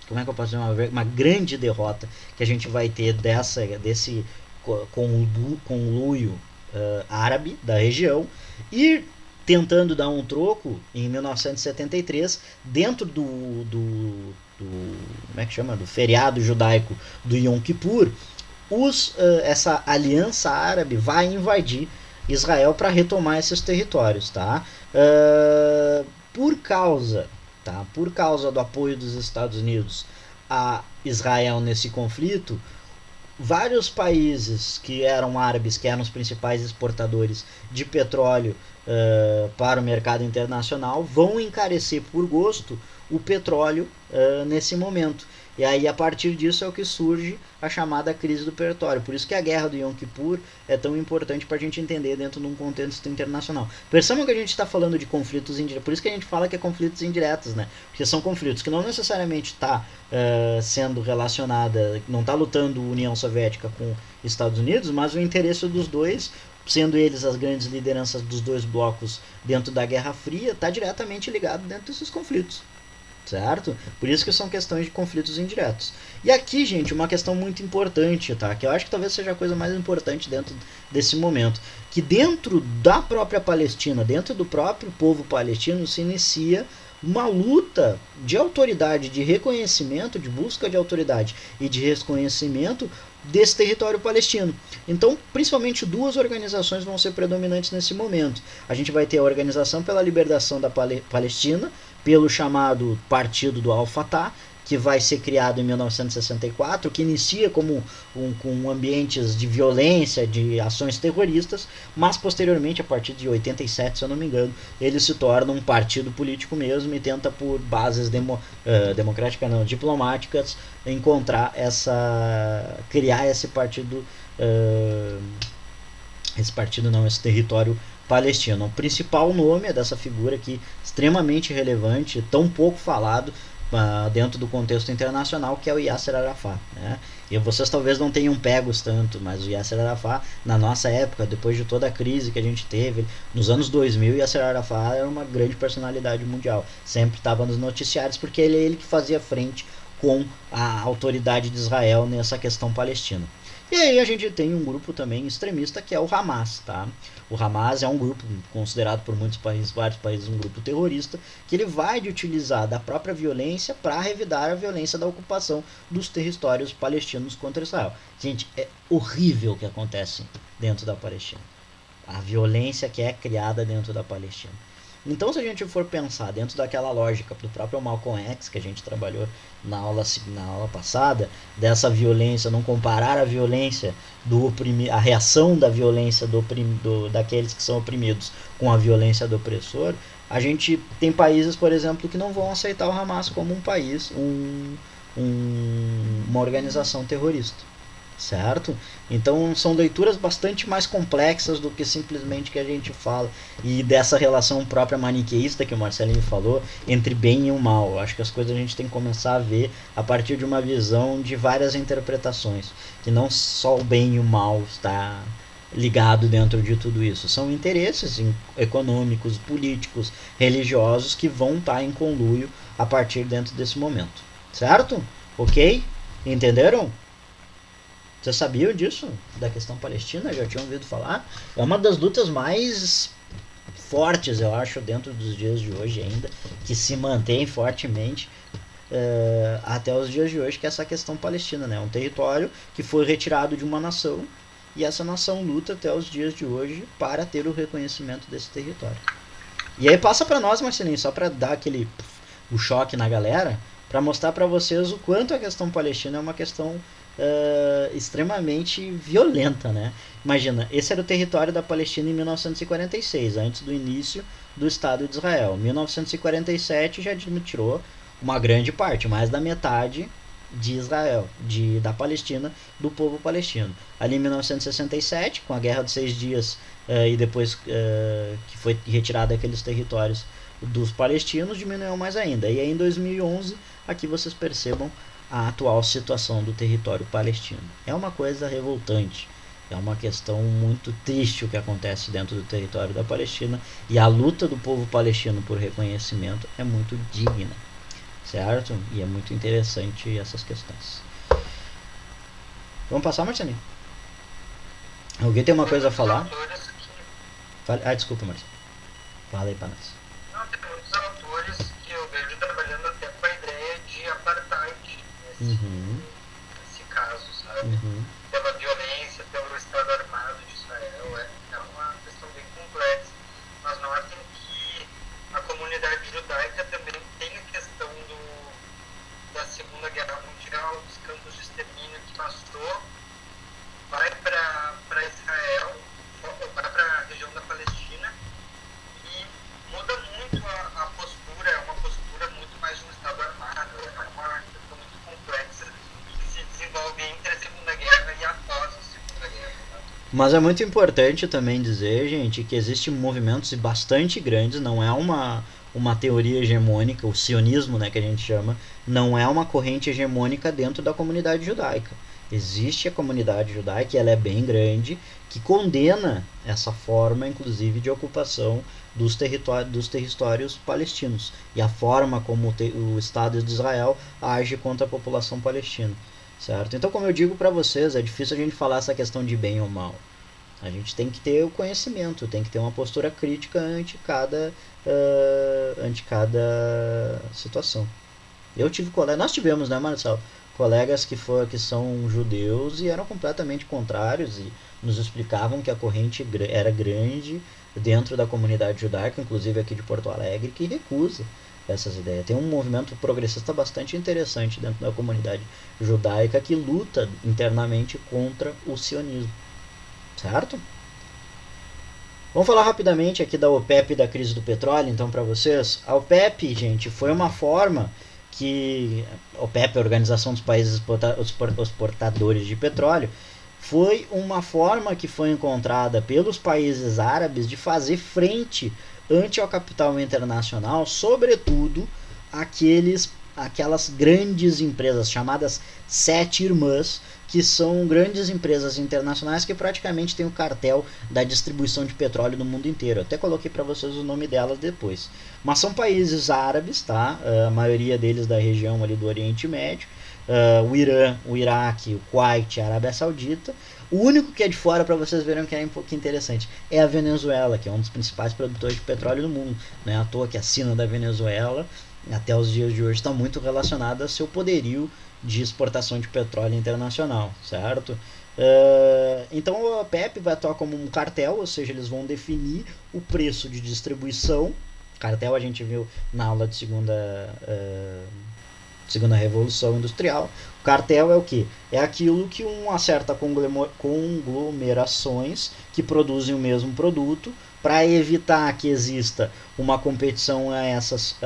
Speaker 2: Como é que eu posso dizer? Uma grande derrota que a gente vai ter desse conluio árabe da região e tentando dar um troco em 1973 dentro do como é que chama, do feriado judaico do Yom Kippur. Essa aliança árabe vai invadir Israel para retomar esses territórios, tá? Por causa do apoio dos Estados Unidos a Israel nesse conflito, vários países que eram árabes, que eram os principais exportadores de petróleo para o mercado internacional, vão encarecer por gosto o petróleo nesse momento. E aí, a partir disso, é o que surge a chamada crise do petróleo. Por isso que a guerra do Yom Kippur é tão importante para a gente entender dentro de um contexto internacional. Percebam que a gente está falando de conflitos indiretos. Por isso que a gente fala que é conflitos indiretos, né? Porque são conflitos que não necessariamente está sendo relacionada, não está lutando União Soviética com Estados Unidos, mas o interesse dos dois, sendo eles as grandes lideranças dos dois blocos dentro da Guerra Fria, está diretamente ligado dentro desses conflitos. Certo? Por isso que são questões de conflitos indiretos. E aqui, gente, uma questão muito importante, tá? Que eu acho que talvez seja a coisa mais importante dentro desse momento. Que dentro da própria Palestina, dentro do próprio povo palestino, se inicia uma luta de autoridade, de reconhecimento, de busca de autoridade e de reconhecimento desse território palestino. Então, principalmente duas organizações vão ser predominantes nesse momento. A gente vai ter a Organização pela Libertação da Palestina, pelo chamado Partido do Al-Fatah, que vai ser criado em 1964, que inicia com ambientes de violência, de ações terroristas, mas posteriormente, a partir de 87, se eu não me engano, ele se torna um partido político mesmo e tenta, por bases democráticas, não, diplomáticas, criar esse partido, esse território palestino. O principal nome dessa figura aqui, extremamente relevante, tão pouco falado dentro do contexto internacional, que é o Yasser Arafat, né? E vocês talvez não tenham pegos tanto, mas o Yasser Arafat, na nossa época, depois de toda a crise que a gente teve, nos anos 2000, Yasser Arafat era uma grande personalidade mundial, sempre estava nos noticiários, porque ele é ele que fazia frente com a autoridade de Israel nessa questão palestina. E aí a gente tem um grupo também extremista, que é o Hamas, tá? O Hamas é um grupo considerado por muitos países, vários países, um grupo terrorista, que ele vai utilizar da própria violência para revidar a violência da ocupação dos territórios palestinos contra Israel. Gente, é horrível o que acontece dentro da Palestina. A violência que é criada dentro da Palestina. Então, se a gente for pensar dentro daquela lógica do próprio Malcolm X, que a gente trabalhou na aula passada, dessa violência, não comparar a violência a reação da violência daqueles que são oprimidos com a violência do opressor, a gente tem países, por exemplo, que não vão aceitar o Hamas como um país, uma organização terrorista. Certo? Então são leituras bastante mais complexas do que simplesmente que a gente fala, e dessa relação própria maniqueísta que o Marcelinho falou entre bem e o mal. Eu acho que as coisas a gente tem que começar a ver a partir de uma visão de várias interpretações, que não só o bem e o mal está ligado dentro de tudo isso, são interesses econômicos, políticos, religiosos que vão estar em conluio a partir dentro desse momento. Certo? Ok? Entenderam? Vocês sabiam disso? Da questão palestina? Já tinham ouvido falar? É uma das lutas mais fortes, eu acho, dentro dos dias de hoje ainda, que se mantém fortemente até os dias de hoje, que é essa questão palestina, né? Um território que foi retirado de uma nação, e essa nação luta até os dias de hoje para ter o reconhecimento desse território. E aí passa para nós, Marcelinho, só para dar o choque na galera, para mostrar para vocês o quanto a questão palestina é uma questão extremamente violenta, né? Imagina, esse era o território da Palestina em 1946, antes do início do Estado de Israel. Em 1947 já tirou uma grande parte, mais da metade de Israel, da Palestina, do povo palestino. Ali em 1967, com a Guerra dos 6 Dias, e depois que foi retirado aqueles territórios dos palestinos, diminuiu mais ainda. E aí em 2011, aqui vocês percebam a atual situação do território palestino. É uma coisa revoltante, é uma questão muito triste o que acontece dentro do território da Palestina, e a luta do povo palestino por reconhecimento é muito digna, certo? E é muito interessante essas questões. Vamos passar, Marcelinho? Alguém tem uma coisa a falar?
Speaker 1: Autores
Speaker 2: Desculpa, Marcelo. Fala aí pra nós.
Speaker 1: Não, tem muitos autores que eu vejo trabalhando até com a ideia de apartheid nesse caso, sabe? Pela violência, pelo Estado Armado de Israel. É uma questão bem complexa. Mas notem que a comunidade judaica também tem a questão da Segunda Guerra Mundial, dos campos de extermínio que passou, vai para Israel, vai para a região da Palestina e muda muito a postura, é uma postura muito mais de um Estado armado, é uma questão muito complexa que se desenvolve entre a Segunda Guerra e após a Segunda Guerra.
Speaker 2: Mas é muito importante também dizer, gente, que existem movimentos bastante grandes, não é uma teoria hegemônica, o sionismo, né, que a gente chama, não é uma corrente hegemônica dentro da comunidade judaica. Existe a comunidade judaica, e ela é bem grande, que condena essa forma, inclusive, de ocupação dos territórios palestinos e a forma como o Estado de Israel age contra a população palestina, certo? Então, como eu digo para vocês, é difícil a gente falar essa questão de bem ou mal. A gente tem que ter o conhecimento, tem que ter uma postura crítica ante cada situação. Nós tivemos, né, Marcelo, colegas que são judeus e eram completamente contrários e nos explicavam que a corrente era grande dentro da comunidade judaica, inclusive aqui de Porto Alegre, que recusa essas ideias. Tem um movimento progressista bastante interessante dentro da comunidade judaica que luta internamente contra o sionismo, certo? Vamos falar rapidamente aqui da OPEP e da crise do petróleo, então, para vocês. A OPEP, gente, foi uma forma que a OPEP, a Organização dos Países Exportadores de Petróleo, foi uma forma que foi encontrada pelos países árabes de fazer frente ante ao capital internacional, sobretudo aquelas grandes empresas chamadas Sete Irmãs, que são grandes empresas internacionais que praticamente têm o cartel da distribuição de petróleo no mundo inteiro. Até coloquei para vocês o nome delas depois. Mas são países árabes, tá? A maioria deles da região ali do Oriente Médio. O Irã, o Iraque, o Kuwait, a Arábia Saudita. O único que é de fora, para vocês verem que é um pouquinho interessante, é a Venezuela, que é um dos principais produtores de petróleo do mundo. Não é à toa que a sina da Venezuela, até os dias de hoje, está muito relacionada ao seu poderio de exportação de petróleo internacional, certo? Então a OPEP vai atuar como um cartel, ou seja, eles vão definir o preço de distribuição. Cartel a gente viu na aula de segunda revolução industrial. O cartel é o que? É aquilo que uma certa conglomerações que produzem o mesmo produto, para evitar que exista uma competição a essas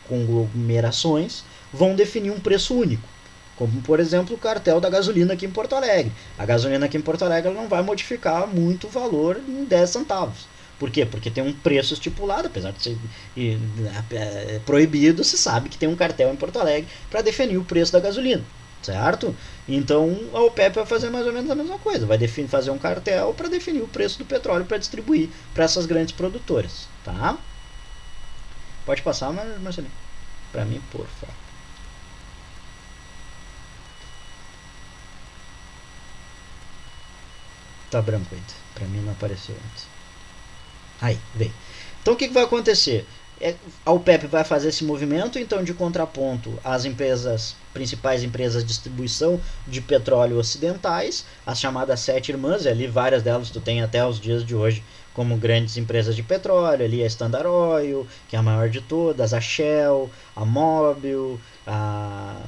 Speaker 2: conglomerações, vão definir um preço único, como por exemplo o cartel da gasolina aqui em Porto Alegre. A gasolina aqui em Porto Alegre não vai modificar muito o valor em 10 centavos. Por quê? Porque tem um preço estipulado, apesar de ser proibido, se sabe que tem um cartel em Porto Alegre para definir o preço da gasolina, certo? Então a OPEP vai fazer mais ou menos a mesma coisa, vai fazer um cartel para definir o preço do petróleo para distribuir para essas grandes produtoras, tá? Pode passar, Marcelinho, para mim, por favor. Tá branco ainda. Pra mim não apareceu antes. Aí, veio. Então o que vai acontecer? A OPEP vai fazer esse movimento, então, de contraponto às principais empresas de distribuição de petróleo ocidentais, as chamadas Sete Irmãs, e ali várias delas tu tem até os dias de hoje como grandes empresas de petróleo, ali a Standard Oil, que é a maior de todas, a Shell, a Mobil, a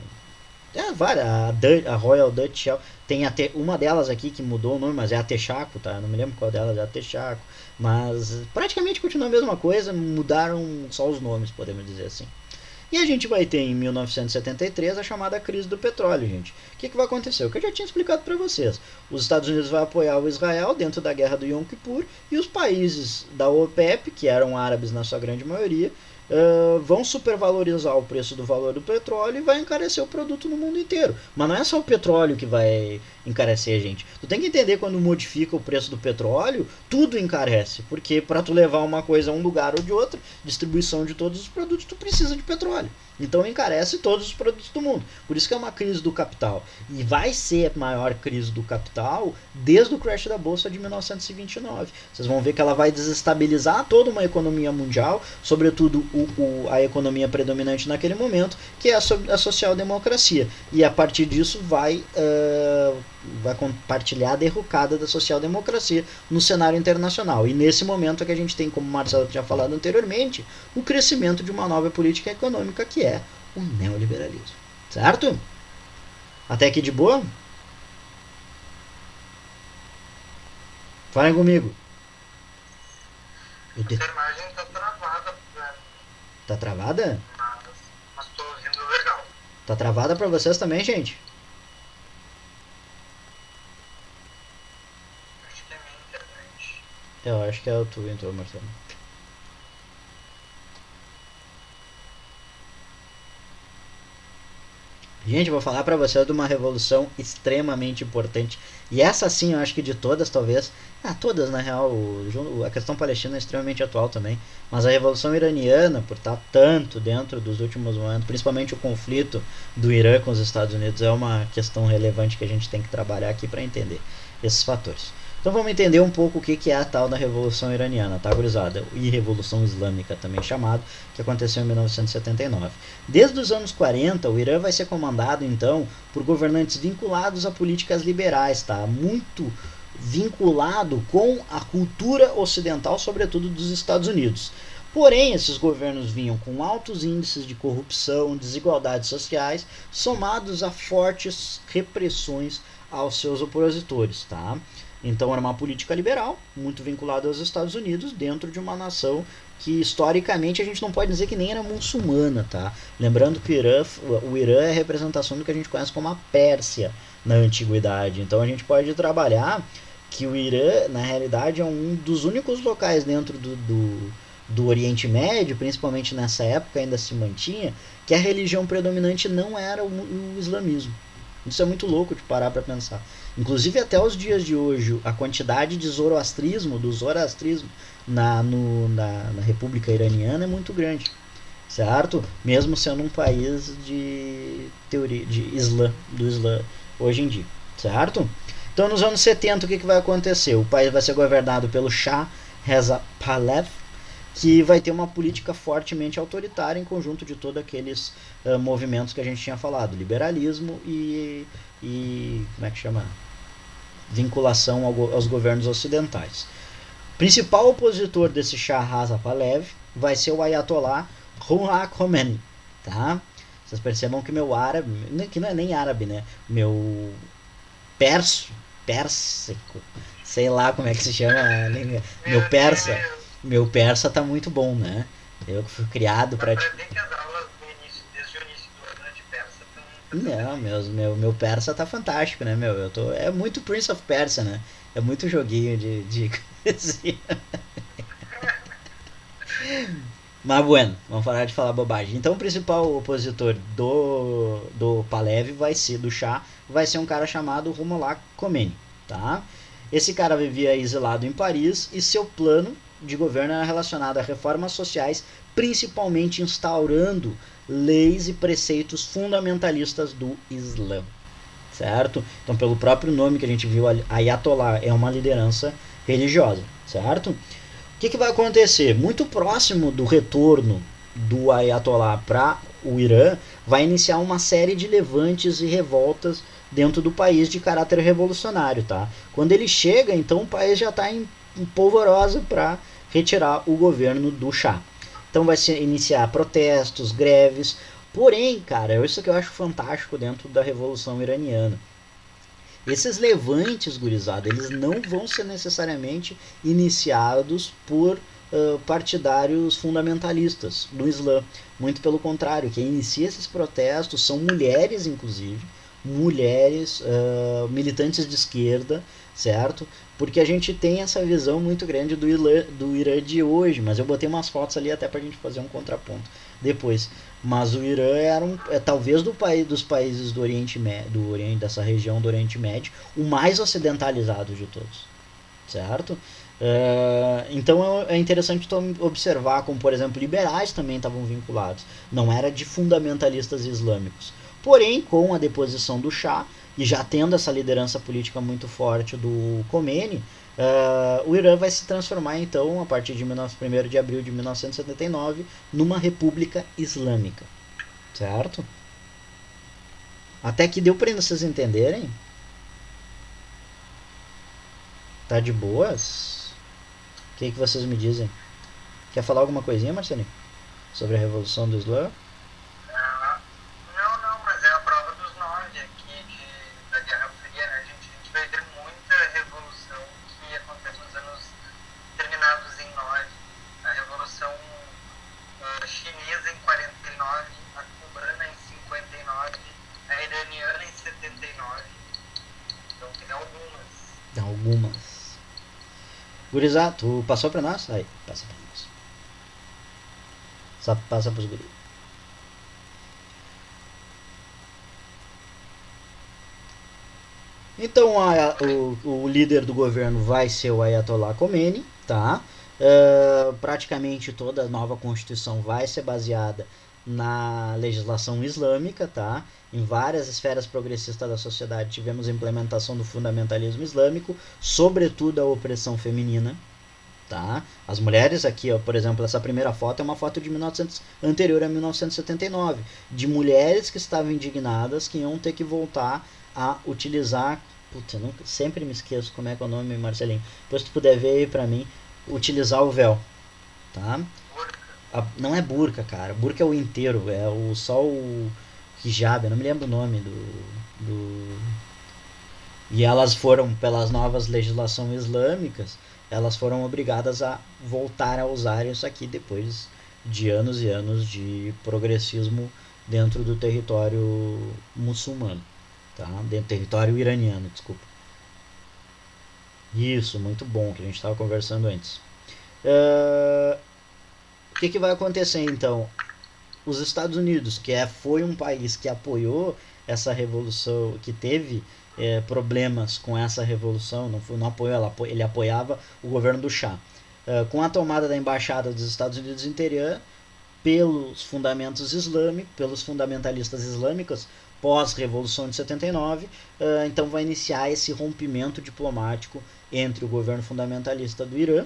Speaker 2: Royal Dutch Shell. Tem até uma delas aqui que mudou o nome, mas é a Texaco, tá? Não me lembro qual delas é a Texaco, mas praticamente continua a mesma coisa, mudaram só os nomes, podemos dizer assim. E a gente vai ter em 1973 a chamada crise do petróleo, gente. O que vai acontecer? O que eu já tinha explicado para vocês. Os Estados Unidos vão apoiar o Israel dentro da guerra do Yom Kippur, e os países da OPEP, que eram árabes na sua grande maioria, vão supervalorizar o preço do valor do petróleo e vai encarecer o produto no mundo inteiro. Mas não é só o petróleo que vai encarecer, gente. Tu tem que entender, quando modifica o preço do petróleo, tudo encarece. Porque para tu levar uma coisa a um lugar ou de outro, distribuição de todos os produtos, tu precisa de petróleo. Então encarece todos os produtos do mundo. Por isso que é uma crise do capital. E vai ser a maior crise do capital desde o crash da Bolsa de 1929. Vocês vão ver que ela vai desestabilizar toda uma economia mundial, sobretudo a economia predominante naquele momento, que é a social-democracia. E a partir disso vai compartilhar a derrocada da social-democracia no cenário internacional. E nesse momento é que a gente tem, como o Marcelo tinha falado anteriormente, o crescimento de uma nova política econômica, que é o neoliberalismo. Certo? Até aqui de boa? Falem comigo.
Speaker 1: A imagem tá travada, né?
Speaker 2: Tá travada?
Speaker 1: Mas tô ouvindo legal.
Speaker 2: Tá travada pra vocês também, gente?
Speaker 1: Acho que é minha internet.
Speaker 2: Eu acho que é o tu entrou, Marcelo. Gente, eu vou falar pra vocês de uma revolução extremamente importante. E essa sim, eu acho que de todas, talvez. Todas na real. A questão palestina é extremamente atual também. Mas a revolução iraniana, por estar tanto dentro dos últimos momentos, principalmente o conflito do Irã com os Estados Unidos, é uma questão relevante que a gente tem que trabalhar aqui para entender esses fatores. Então vamos entender um pouco o que é a tal da Revolução Iraniana, tá, gurizada? E Revolução Islâmica também chamado, que aconteceu em 1979. Desde os anos 40, o Irã vai ser comandado, então, por governantes vinculados a políticas liberais, tá? Muito vinculado com a cultura ocidental, sobretudo dos Estados Unidos. Porém, esses governos vinham com altos índices de corrupção, desigualdades sociais, somados a fortes repressões aos seus opositores, tá? Então era uma política liberal, muito vinculada aos Estados Unidos, dentro de uma nação que historicamente a gente não pode dizer que nem era muçulmana, tá? Lembrando que o Irã é a representação do que a gente conhece como a Pérsia na antiguidade. Então a gente pode trabalhar que o Irã, na realidade, é um dos únicos locais dentro do Oriente Médio, principalmente nessa época ainda se mantinha, que a religião predominante não era o islamismo. Isso é muito louco de parar para pensar. Inclusive até os dias de hoje, a quantidade de zoroastrismo, do zoroastrismo na República Iraniana é muito grande, certo? Mesmo sendo um país de teoria do Islã hoje em dia, certo? Então nos anos 70 o que vai acontecer? O país vai ser governado pelo Shah Reza Pahlavi, que vai ter uma política fortemente autoritária em conjunto de todos aqueles movimentos que a gente tinha falado, liberalismo e como é que chama? Vinculação aos governos ocidentais. O principal opositor desse Shah Reza Pahlavi vai ser o Ayatollah Ruhollah Khomeini, tá? Vocês percebam que meu árabe, que não é nem árabe, né? Meu pérsico, sei lá como é que se chama, meu persa tá muito bom, né? Eu que fui criado para
Speaker 1: ver que as aulas desde o início do ano de persa
Speaker 2: Não, meu persa tá fantástico, né, meu? É muito Prince of Persia, né? É muito joguinho de Mas bueno, vamos parar de falar bobagem. Então o principal opositor do Pahlavi do Shah vai ser um cara chamado Ruhollah Khomeini, tá? Esse cara vivia exilado em Paris e seu plano de governo era relacionado a reformas sociais, principalmente instaurando leis e preceitos fundamentalistas do Islã, certo? Então, pelo próprio nome que a gente viu, Ayatollah é uma liderança religiosa, certo? O que vai acontecer? Muito próximo do retorno do Ayatollah para o Irã, vai iniciar uma série de levantes e revoltas dentro do país de caráter revolucionário, tá? Quando ele chega, então o país já está em polvorosa para retirar o governo do Shah. Então vai se iniciar protestos, greves. Porém, cara, isso que eu acho fantástico dentro da Revolução Iraniana. Esses levantes, gurizada, eles não vão ser necessariamente iniciados por partidários fundamentalistas do Islã. Muito pelo contrário, quem inicia esses protestos são mulheres, inclusive, mulheres, militantes de esquerda, certo? Porque a gente tem essa visão muito grande do Irã de hoje, mas eu botei umas fotos ali até pra gente fazer um contraponto depois. Mas o Irã é talvez dos países do Oriente Médio, dessa região do Oriente Médio, o mais ocidentalizado de todos, certo? Então é interessante observar como, por exemplo, liberais também estavam vinculados. Não era de fundamentalistas islâmicos. Porém, com a deposição do Shah e já tendo essa liderança política muito forte do Khomeini, o Irã vai se transformar então, a partir de 1º de abril de 1979, numa república islâmica, certo? Até que deu para vocês entenderem? Tá de boas? O que vocês me dizem? Quer falar alguma coisinha, Marcelinho? Sobre a Revolução do Islã?
Speaker 1: Não, mas é a prova dos 9 aqui da Guerra Fria, né? A gente vai ver muita revolução que acontece nos anos terminados em 9. A Revolução Chinesa em 49, a cubana em 59, a iraniana em 79. Então tem
Speaker 2: Algumas. Gurizá, tu passou pra nós? Aí, passa pra nós. Só passa pros guris. Então o líder do governo vai ser o Ayatollah Khomeini, tá? Praticamente toda a nova constituição vai ser baseada na legislação islâmica, tá? Em várias esferas progressistas da sociedade tivemos a implementação do fundamentalismo islâmico, sobretudo a opressão feminina, tá? As mulheres aqui, ó, por exemplo, essa primeira foto é uma foto de anterior a 1979, de mulheres que estavam indignadas que iam ter que voltar a utilizar, putz, eu sempre me esqueço como é que é o nome, Marcelinho, depois tu puder ver aí pra mim, utilizar o véu, tá? Não é burca, cara, burca é o inteiro, só o hijab, eu não me lembro o nome do... E elas foram, pelas novas legislações islâmicas, elas foram obrigadas a voltar a usar isso aqui depois de anos e anos de progressismo dentro do território muçulmano, tá? Dentro do território iraniano, desculpa. Isso, muito bom, que a gente estava conversando antes. O que vai acontecer então? Os Estados Unidos, foi um país que apoiou essa revolução, que teve problemas com essa revolução, não apoiou, ele apoiava o governo do Shah. Com a tomada da embaixada dos Estados Unidos em Teherã, pelos fundamentalistas islâmicos, pós-revolução de 79, então vai iniciar esse rompimento diplomático entre o governo fundamentalista do Irã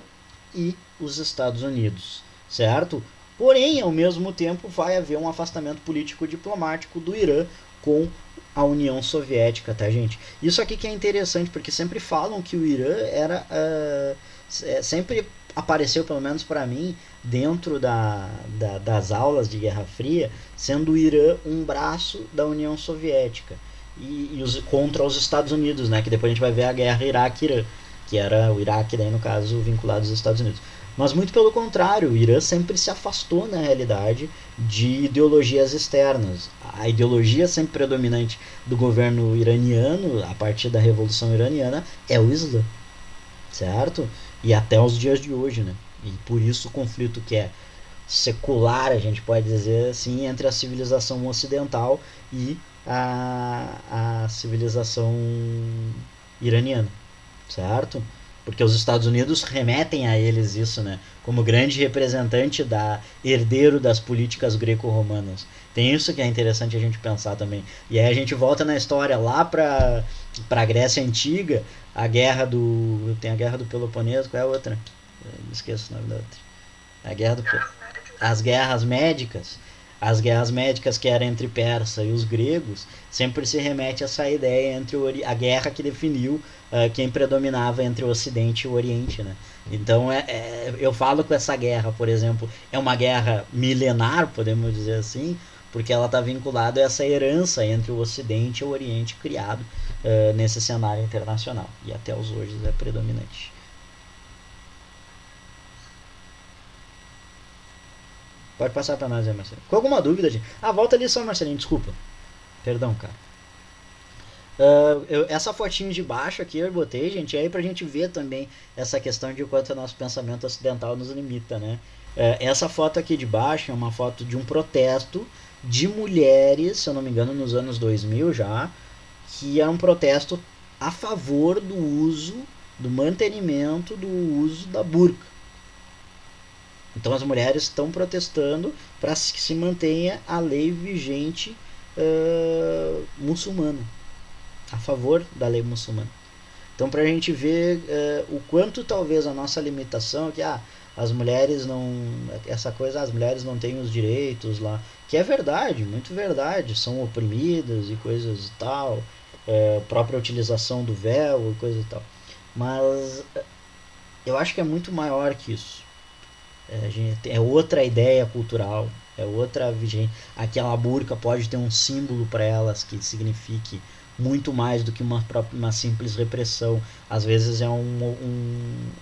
Speaker 2: e os Estados Unidos, certo? Porém, ao mesmo tempo, vai haver um afastamento político-diplomático do Irã com a União Soviética, tá, gente? Isso aqui que é interessante, porque sempre falam que o Irã era... sempre apareceu, pelo menos para mim, dentro das aulas de Guerra Fria, sendo o Irã um braço da União Soviética contra os Estados Unidos, né? Que depois a gente vai ver a guerra Iraque-Irã, que era o Iraque, daí, no caso, vinculado aos Estados Unidos. Mas muito pelo contrário, o Irã sempre se afastou, na realidade, de ideologias externas. A ideologia sempre predominante do governo iraniano, a partir da Revolução Iraniana, é o Islã, certo? E até os dias de hoje, né? E por isso o conflito que é secular, a gente pode dizer assim, entre a civilização ocidental e a civilização iraniana, certo? Porque os Estados Unidos remetem a eles isso, né? Como grande representante herdeiro das políticas greco-romanas. Tem isso que é interessante a gente pensar também. E aí a gente volta na história lá pra Grécia Antiga, tem a guerra do Peloponeso, qual é a outra? Eu me esqueço o nome da outra. As guerras médicas. As guerras médicas que eram entre Persa e os gregos, sempre se remete a essa ideia entre a guerra que definiu quem predominava entre o Ocidente e o Oriente, né? Então eu falo que essa guerra, por exemplo, é uma guerra milenar, podemos dizer assim, porque ela está vinculada a essa herança entre o Ocidente e o Oriente criado nesse cenário internacional, e até os hoje é predominante. Pode passar pra nós aí, Marcelinho. Com alguma dúvida, gente? Volta ali só, Marcelinho, desculpa. Perdão, cara. Essa fotinho de baixo aqui eu botei, gente, aí pra gente ver também essa questão de quanto o nosso pensamento ocidental nos limita, né? Essa foto aqui de baixo é uma foto de um protesto de mulheres, se eu não me engano, nos anos 2000 já, que era um protesto a favor do uso, do mantenimento do uso da burca. Então as mulheres estão protestando para que se mantenha a lei vigente muçulmana, a favor da lei muçulmana. Então, para a gente ver o quanto talvez a nossa limitação, que as mulheres não, essa coisa, as mulheres não têm os direitos lá, que é verdade, muito verdade, são oprimidas e coisas e tal, própria utilização do véu e coisa e tal. Mas eu acho que é muito maior que isso. É outra ideia cultural, é outra vigência. Aquela burca pode ter um símbolo para elas que signifique muito mais do que uma simples repressão. Às vezes é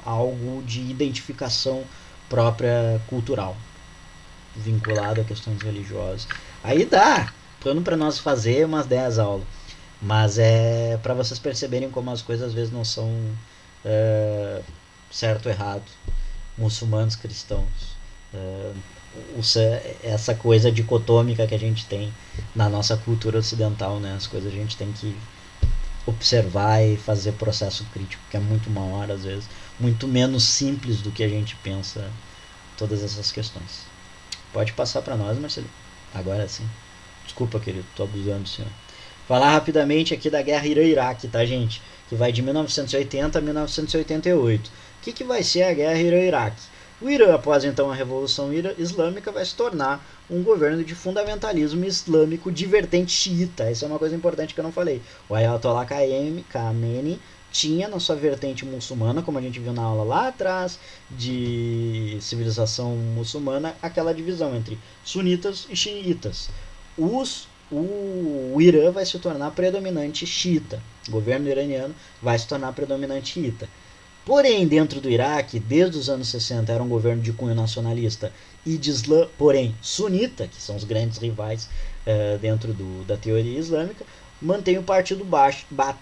Speaker 2: algo de identificação própria cultural, vinculado a questões religiosas. Aí dá plano para nós fazer umas 10 aulas, mas é para vocês perceberem como as coisas às vezes não são certo ou errado, muçulmanos, cristãos, essa coisa dicotômica que a gente tem na nossa cultura ocidental, né? As coisas a gente tem que observar e fazer processo crítico, que é muito maior às vezes, muito menos simples do que a gente pensa todas essas questões. Pode passar para nós, Marcelo. Agora sim. Desculpa, querido, tô abusando do senhor. Falar rapidamente aqui da guerra Irã-Iraque, tá, gente? Que vai de 1980 a 1988. O que vai ser a guerra Irã-Iraque? O Irã, após então a Revolução Islâmica, vai se tornar um governo de fundamentalismo islâmico de vertente xiita. Essa é uma coisa importante que eu não falei. O Ayatollah Khamenei tinha na sua vertente muçulmana, como a gente viu na aula lá atrás, de civilização muçulmana, aquela divisão entre sunitas e xiitas. O Irã vai se tornar predominante xiita. O governo iraniano vai se tornar predominante xiita. Porém, dentro do Iraque, desde os anos 60, era um governo de cunho nacionalista e de Islã, porém sunita, que são os grandes rivais dentro da teoria islâmica, mantém o partido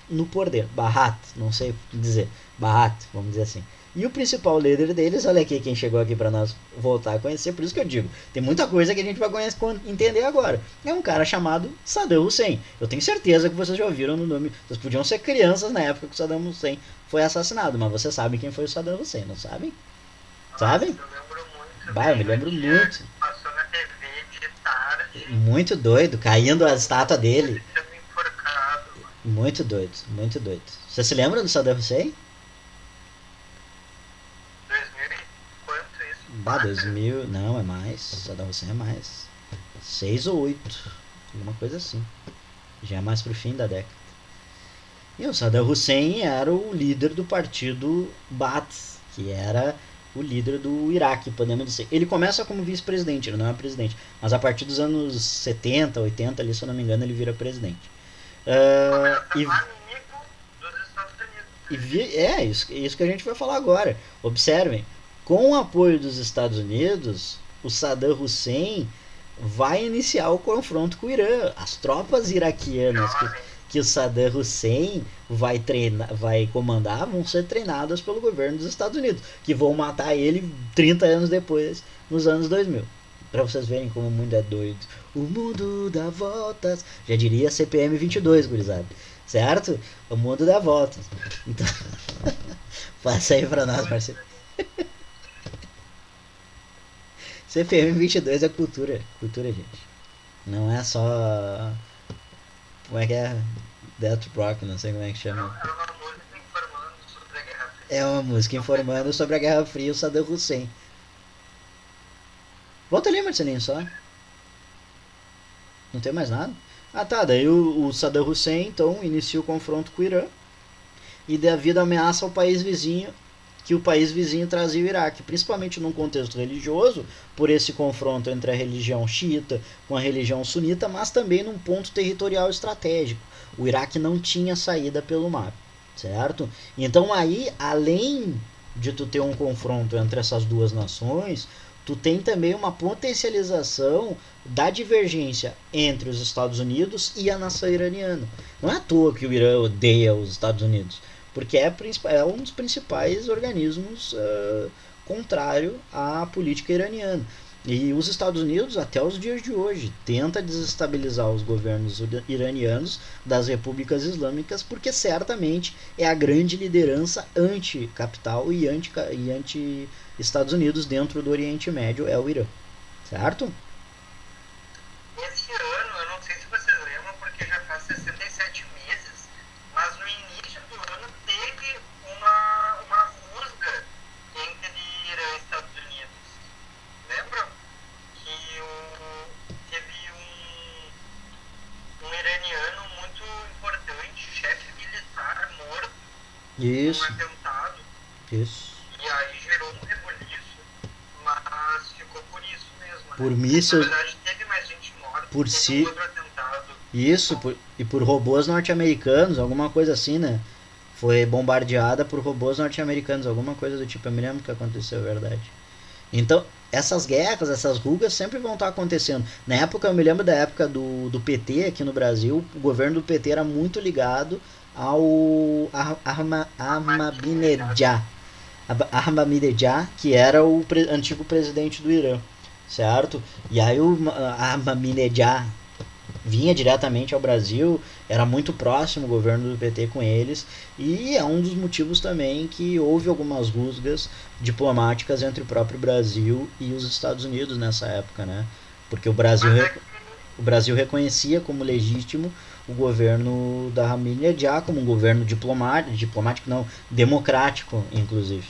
Speaker 2: no poder, Ba'ath, não sei dizer, Ba'ath, vamos dizer assim. E o principal líder deles, olha aqui quem chegou aqui para nós voltar a conhecer, por isso que eu digo, tem muita coisa que a gente vai entender agora. É um cara chamado Saddam Hussein. Eu tenho certeza que vocês já ouviram no nome, vocês podiam ser crianças na época que o Saddam Hussein foi assassinado, mas vocês sabem quem foi o Saddam Hussein, não sabem? Sabem?
Speaker 1: Eu lembro muito.
Speaker 2: Bah, eu me lembro muito.
Speaker 1: Passou na TV de tarde.
Speaker 2: Muito doido, caindo a estátua dele.
Speaker 1: Sendo enforcado.
Speaker 2: Muito doido, muito doido. Você se lembra do Saddam Hussein?
Speaker 1: 2000 quanto isso?
Speaker 2: Bah, 2000, não, é mais. Saddam Hussein é mais. 6 ou 8, alguma coisa assim. Já é mais pro fim da década. E o Saddam Hussein era o líder do partido Ba'ath, que era o líder do Iraque, podemos dizer. Ele começa como vice-presidente, ele não é presidente, mas a partir dos anos 70, 80, ali, se eu não me engano, ele vira presidente.
Speaker 1: Amigo dos Estados Unidos.
Speaker 2: Isso que a gente vai falar agora. Observem, com o apoio dos Estados Unidos, o Saddam Hussein vai iniciar o confronto com o Irã. As tropas iraquianas que o Saddam Hussein vai comandar vão ser treinadas pelo governo dos Estados Unidos, que vão matar ele 30 anos depois, nos anos 2000. Pra vocês verem como o mundo é doido. O mundo dá voltas. Já diria CPM 22, gurizada. Certo? O mundo dá voltas. Então, passa aí pra nós, parceiro. CPM 22 é cultura. Cultura, gente. Não é só... Como é que é? Death Rock, não sei como é que chama.
Speaker 1: Era uma música informando sobre a Guerra Fria.
Speaker 2: É uma música informando sobre a Guerra Fria e o Saddam Hussein. Volta ali, Marcelinho, só. Não tem mais nada? Ah, tá. Daí o Saddam Hussein, então, inicia o confronto com o Irã. E devido à ameaça ao país vizinho, que o país vizinho trazia o Iraque, principalmente num contexto religioso, por esse confronto entre a religião xiita com a religião sunita, mas também num ponto territorial estratégico. O Iraque não tinha saída pelo mar, certo? Então aí, além de tu ter um confronto entre essas duas nações, tu tem também uma potencialização da divergência entre os Estados Unidos e a nação iraniana. Não é à toa que o Irã odeia os Estados Unidos, porque é um dos principais organismos contrário à política iraniana. E os Estados Unidos, até os dias de hoje, tenta desestabilizar os governos iranianos das repúblicas islâmicas, porque certamente é a grande liderança anti-capital e anti-Estados Unidos dentro do Oriente Médio, é o Irã. Certo?
Speaker 1: Esse ano, eu não sei se vocês lembram, porque já faz 67 meses, mas no início do ano teve uma rusga entre Irã e Estados Unidos. Lembram? Que teve um iraniano muito importante, chefe militar, morto num atentado.
Speaker 2: Isso.
Speaker 1: E aí gerou um reboliço, mas ficou por isso mesmo. Né?
Speaker 2: Por mísseis.
Speaker 1: Na verdade, teve mais gente morta,
Speaker 2: por
Speaker 1: teve um outro atentado.
Speaker 2: Isso, e por robôs norte-americanos, alguma coisa assim, né? Foi bombardeada por robôs norte-americanos, alguma coisa do tipo. Eu me lembro que aconteceu, é verdade. Então, essas guerras, essas rugas sempre vão estar acontecendo. Na época, eu me lembro da época do PT aqui no Brasil, o governo do PT era muito ligado ao Ahmadinejad, que era o antigo presidente do Irã, certo? E aí o Ahmadinejad vinha diretamente ao Brasil, era muito próximo o governo do PT com eles, e é um dos motivos também que houve algumas rusgas diplomáticas entre o próprio Brasil e os Estados Unidos nessa época, né? Porque o Brasil reconhecia como legítimo o governo da Ahmadinejad como um governo diplomático não, democrático, inclusive.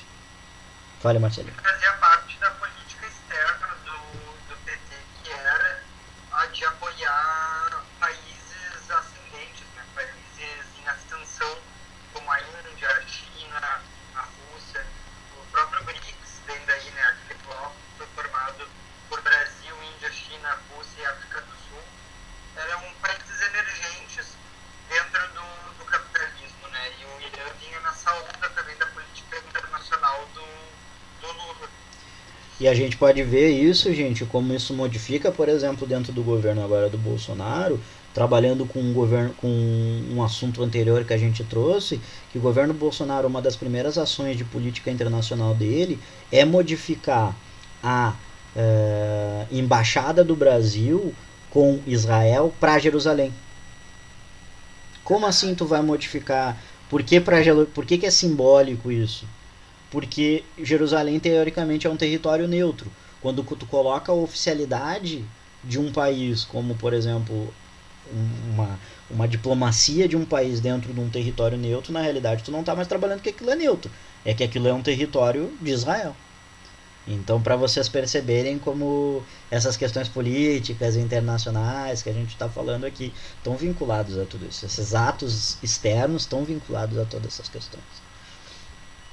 Speaker 2: Fale, Marcelo.
Speaker 1: Fazia parte da política externa do PT, que era a de apoiar países ascendentes, né? Países em ascensão, como a Índia, a China, a Rússia, o próprio BRICS, vem daí, né? Aquele bloco que foi formado por Brasil, Índia, China, Rússia e África do Sul. Eram países emergentes dentro do capitalismo, né? E o Irã vinha nessa onda também da política internacional do Lula.
Speaker 2: E a gente pode ver isso, gente, como isso modifica, por exemplo, dentro do governo agora do Bolsonaro, trabalhando com um assunto anterior que a gente trouxe, que o governo Bolsonaro, uma das primeiras ações de política internacional dele é modificar a embaixada do Brasil com Israel para Jerusalém. Como assim tu vai modificar? Por que é simbólico isso? Porque Jerusalém teoricamente é um território neutro. Quando tu coloca a oficialidade de um país, como por exemplo uma diplomacia de um país dentro de um território neutro, na realidade tu não está mais trabalhando que aquilo é neutro, é que aquilo é um território de Israel. Então, para vocês perceberem como essas questões políticas e internacionais que a gente está falando aqui estão vinculados a tudo isso, esses atos externos estão vinculados a todas essas questões.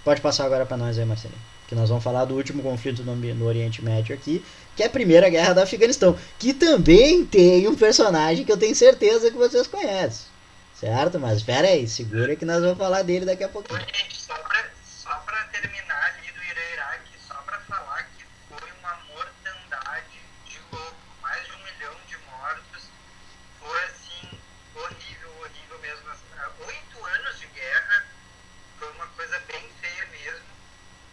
Speaker 2: Pode passar agora para nós aí, Marcelinho, que nós vamos falar do último conflito no Oriente Médio aqui, que é a Primeira Guerra do Afeganistão, que também tem um personagem que eu tenho certeza que vocês conhecem, certo? Mas espera aí, segura que nós vamos falar dele daqui a pouquinho.
Speaker 1: Gente, só para terminar ali do Irã-Iraque, só para falar que foi uma mortandade de louco, mais de 1 milhão de mortos, foi assim, horrível mesmo. 8 anos de guerra, foi uma coisa bem feia mesmo,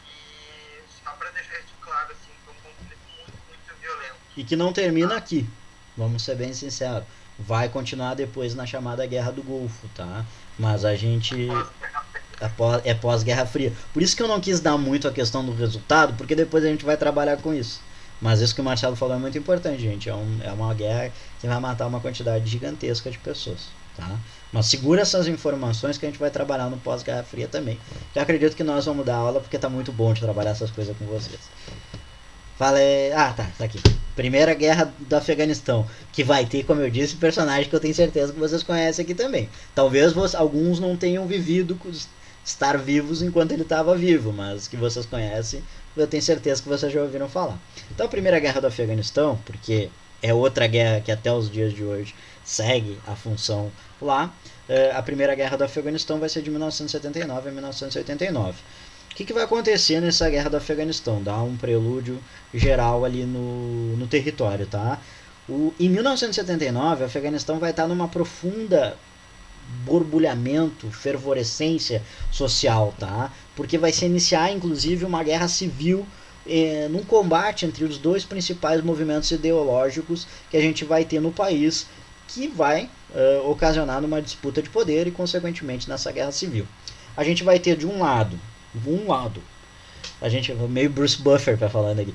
Speaker 1: e só para deixar isso claro, assim, foi um conflito muito violento.
Speaker 2: E que não termina aqui, vamos ser bem sinceros, vai continuar depois na chamada Guerra do Golfo, tá? Mas a gente é pós-Guerra Fria. Por isso que eu não quis dar muito a questão do resultado, porque depois a gente vai trabalhar com isso. Mas isso que o Marcelo falou é muito importante, gente. É uma guerra que vai matar uma quantidade gigantesca de pessoas, tá? Mas segura essas informações que a gente vai trabalhar no pós-Guerra Fria também. Eu acredito que nós vamos dar aula porque tá muito bom de trabalhar essas coisas com vocês. Falei. Ah, tá aqui. Primeira Guerra do Afeganistão, que vai ter, como eu disse, um personagem que eu tenho certeza que vocês conhecem aqui também. Talvez alguns não tenham vivido estar vivos enquanto ele estava vivo, mas que vocês conhecem, eu tenho certeza que vocês já ouviram falar. Então a Primeira Guerra do Afeganistão, porque é outra guerra que até os dias de hoje segue a função lá, a Primeira Guerra do Afeganistão vai ser de 1979 a 1989. que vai acontecer nessa guerra do Afeganistão? Dá um prelúdio geral ali no território, tá? Em 1979, o Afeganistão vai estar numa profunda borbulhamento, fervorescência social, tá? Porque vai se iniciar, inclusive, uma guerra civil num combate entre os dois principais movimentos ideológicos que a gente vai ter no país, que vai ocasionar uma disputa de poder e, consequentemente, nessa guerra civil. A gente vai ter de um lado, a gente meio Bruce Buffer para falando aqui,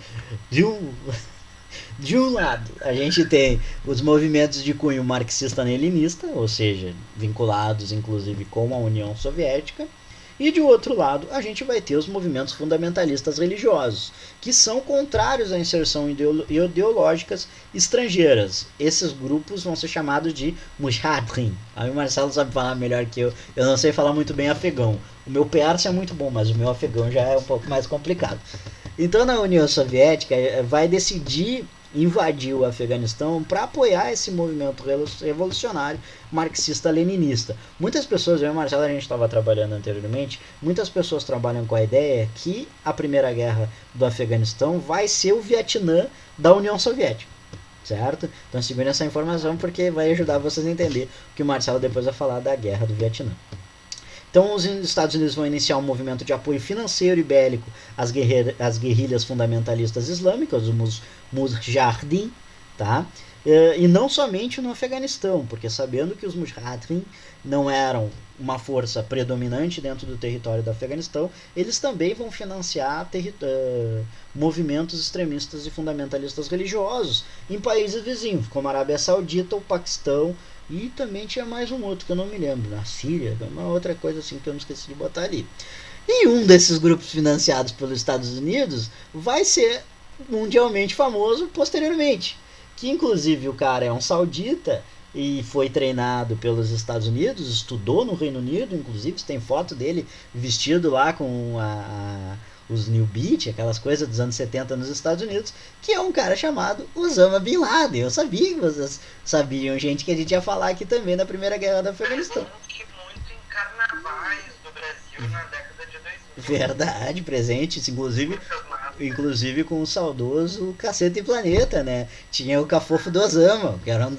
Speaker 2: de um lado, a gente tem os movimentos de cunho marxista-leninista, ou seja, vinculados inclusive com a União Soviética, e de outro lado, a gente vai ter os movimentos fundamentalistas religiosos, que são contrários à inserção ideológicas estrangeiras. Esses grupos vão ser chamados de mujahideen. Aí o Marcelo sabe falar melhor que eu não sei falar muito bem afegão. O meu persa é muito bom, mas o meu afegão já é um pouco mais complicado. Então, na União Soviética, vai decidir invadir o Afeganistão para apoiar esse movimento revolucionário marxista-leninista. Muitas pessoas, eu e o Marcelo, a gente estava trabalhando anteriormente, muitas pessoas trabalham com a ideia que a Primeira Guerra do Afeganistão vai ser o Vietnã da União Soviética. Certo? Então segurem essa informação porque vai ajudar vocês a entender o que o Marcelo depois vai falar da Guerra do Vietnã. Então os Estados Unidos vão iniciar um movimento de apoio financeiro e bélico às guerrilhas fundamentalistas islâmicas, os mujahideen, tá? E não somente no Afeganistão, porque sabendo que os mujahideen não eram uma força predominante dentro do território do Afeganistão, eles também vão financiar movimentos extremistas e fundamentalistas religiosos em países vizinhos, como a Arábia Saudita, o Paquistão, e também tinha mais um outro que eu não me lembro, na Síria, uma outra coisa assim que eu não esqueci de botar ali. E um desses grupos financiados pelos Estados Unidos vai ser mundialmente famoso posteriormente, que inclusive o cara é um saudita e foi treinado pelos Estados Unidos, estudou no Reino Unido, inclusive tem foto dele vestido lá com os New Beat, aquelas coisas dos anos 70 nos Estados Unidos, que é um cara chamado Osama Bin Laden. Eu sabia que vocês sabiam, gente, que a gente ia falar aqui também na Primeira Guerra do Afeganistão.
Speaker 1: Muito em carnavais do Brasil na década de 2000.
Speaker 2: Verdade, presente, inclusive com o saudoso Caceta e Planeta, né? Tinha o Cafofo do Osama, que era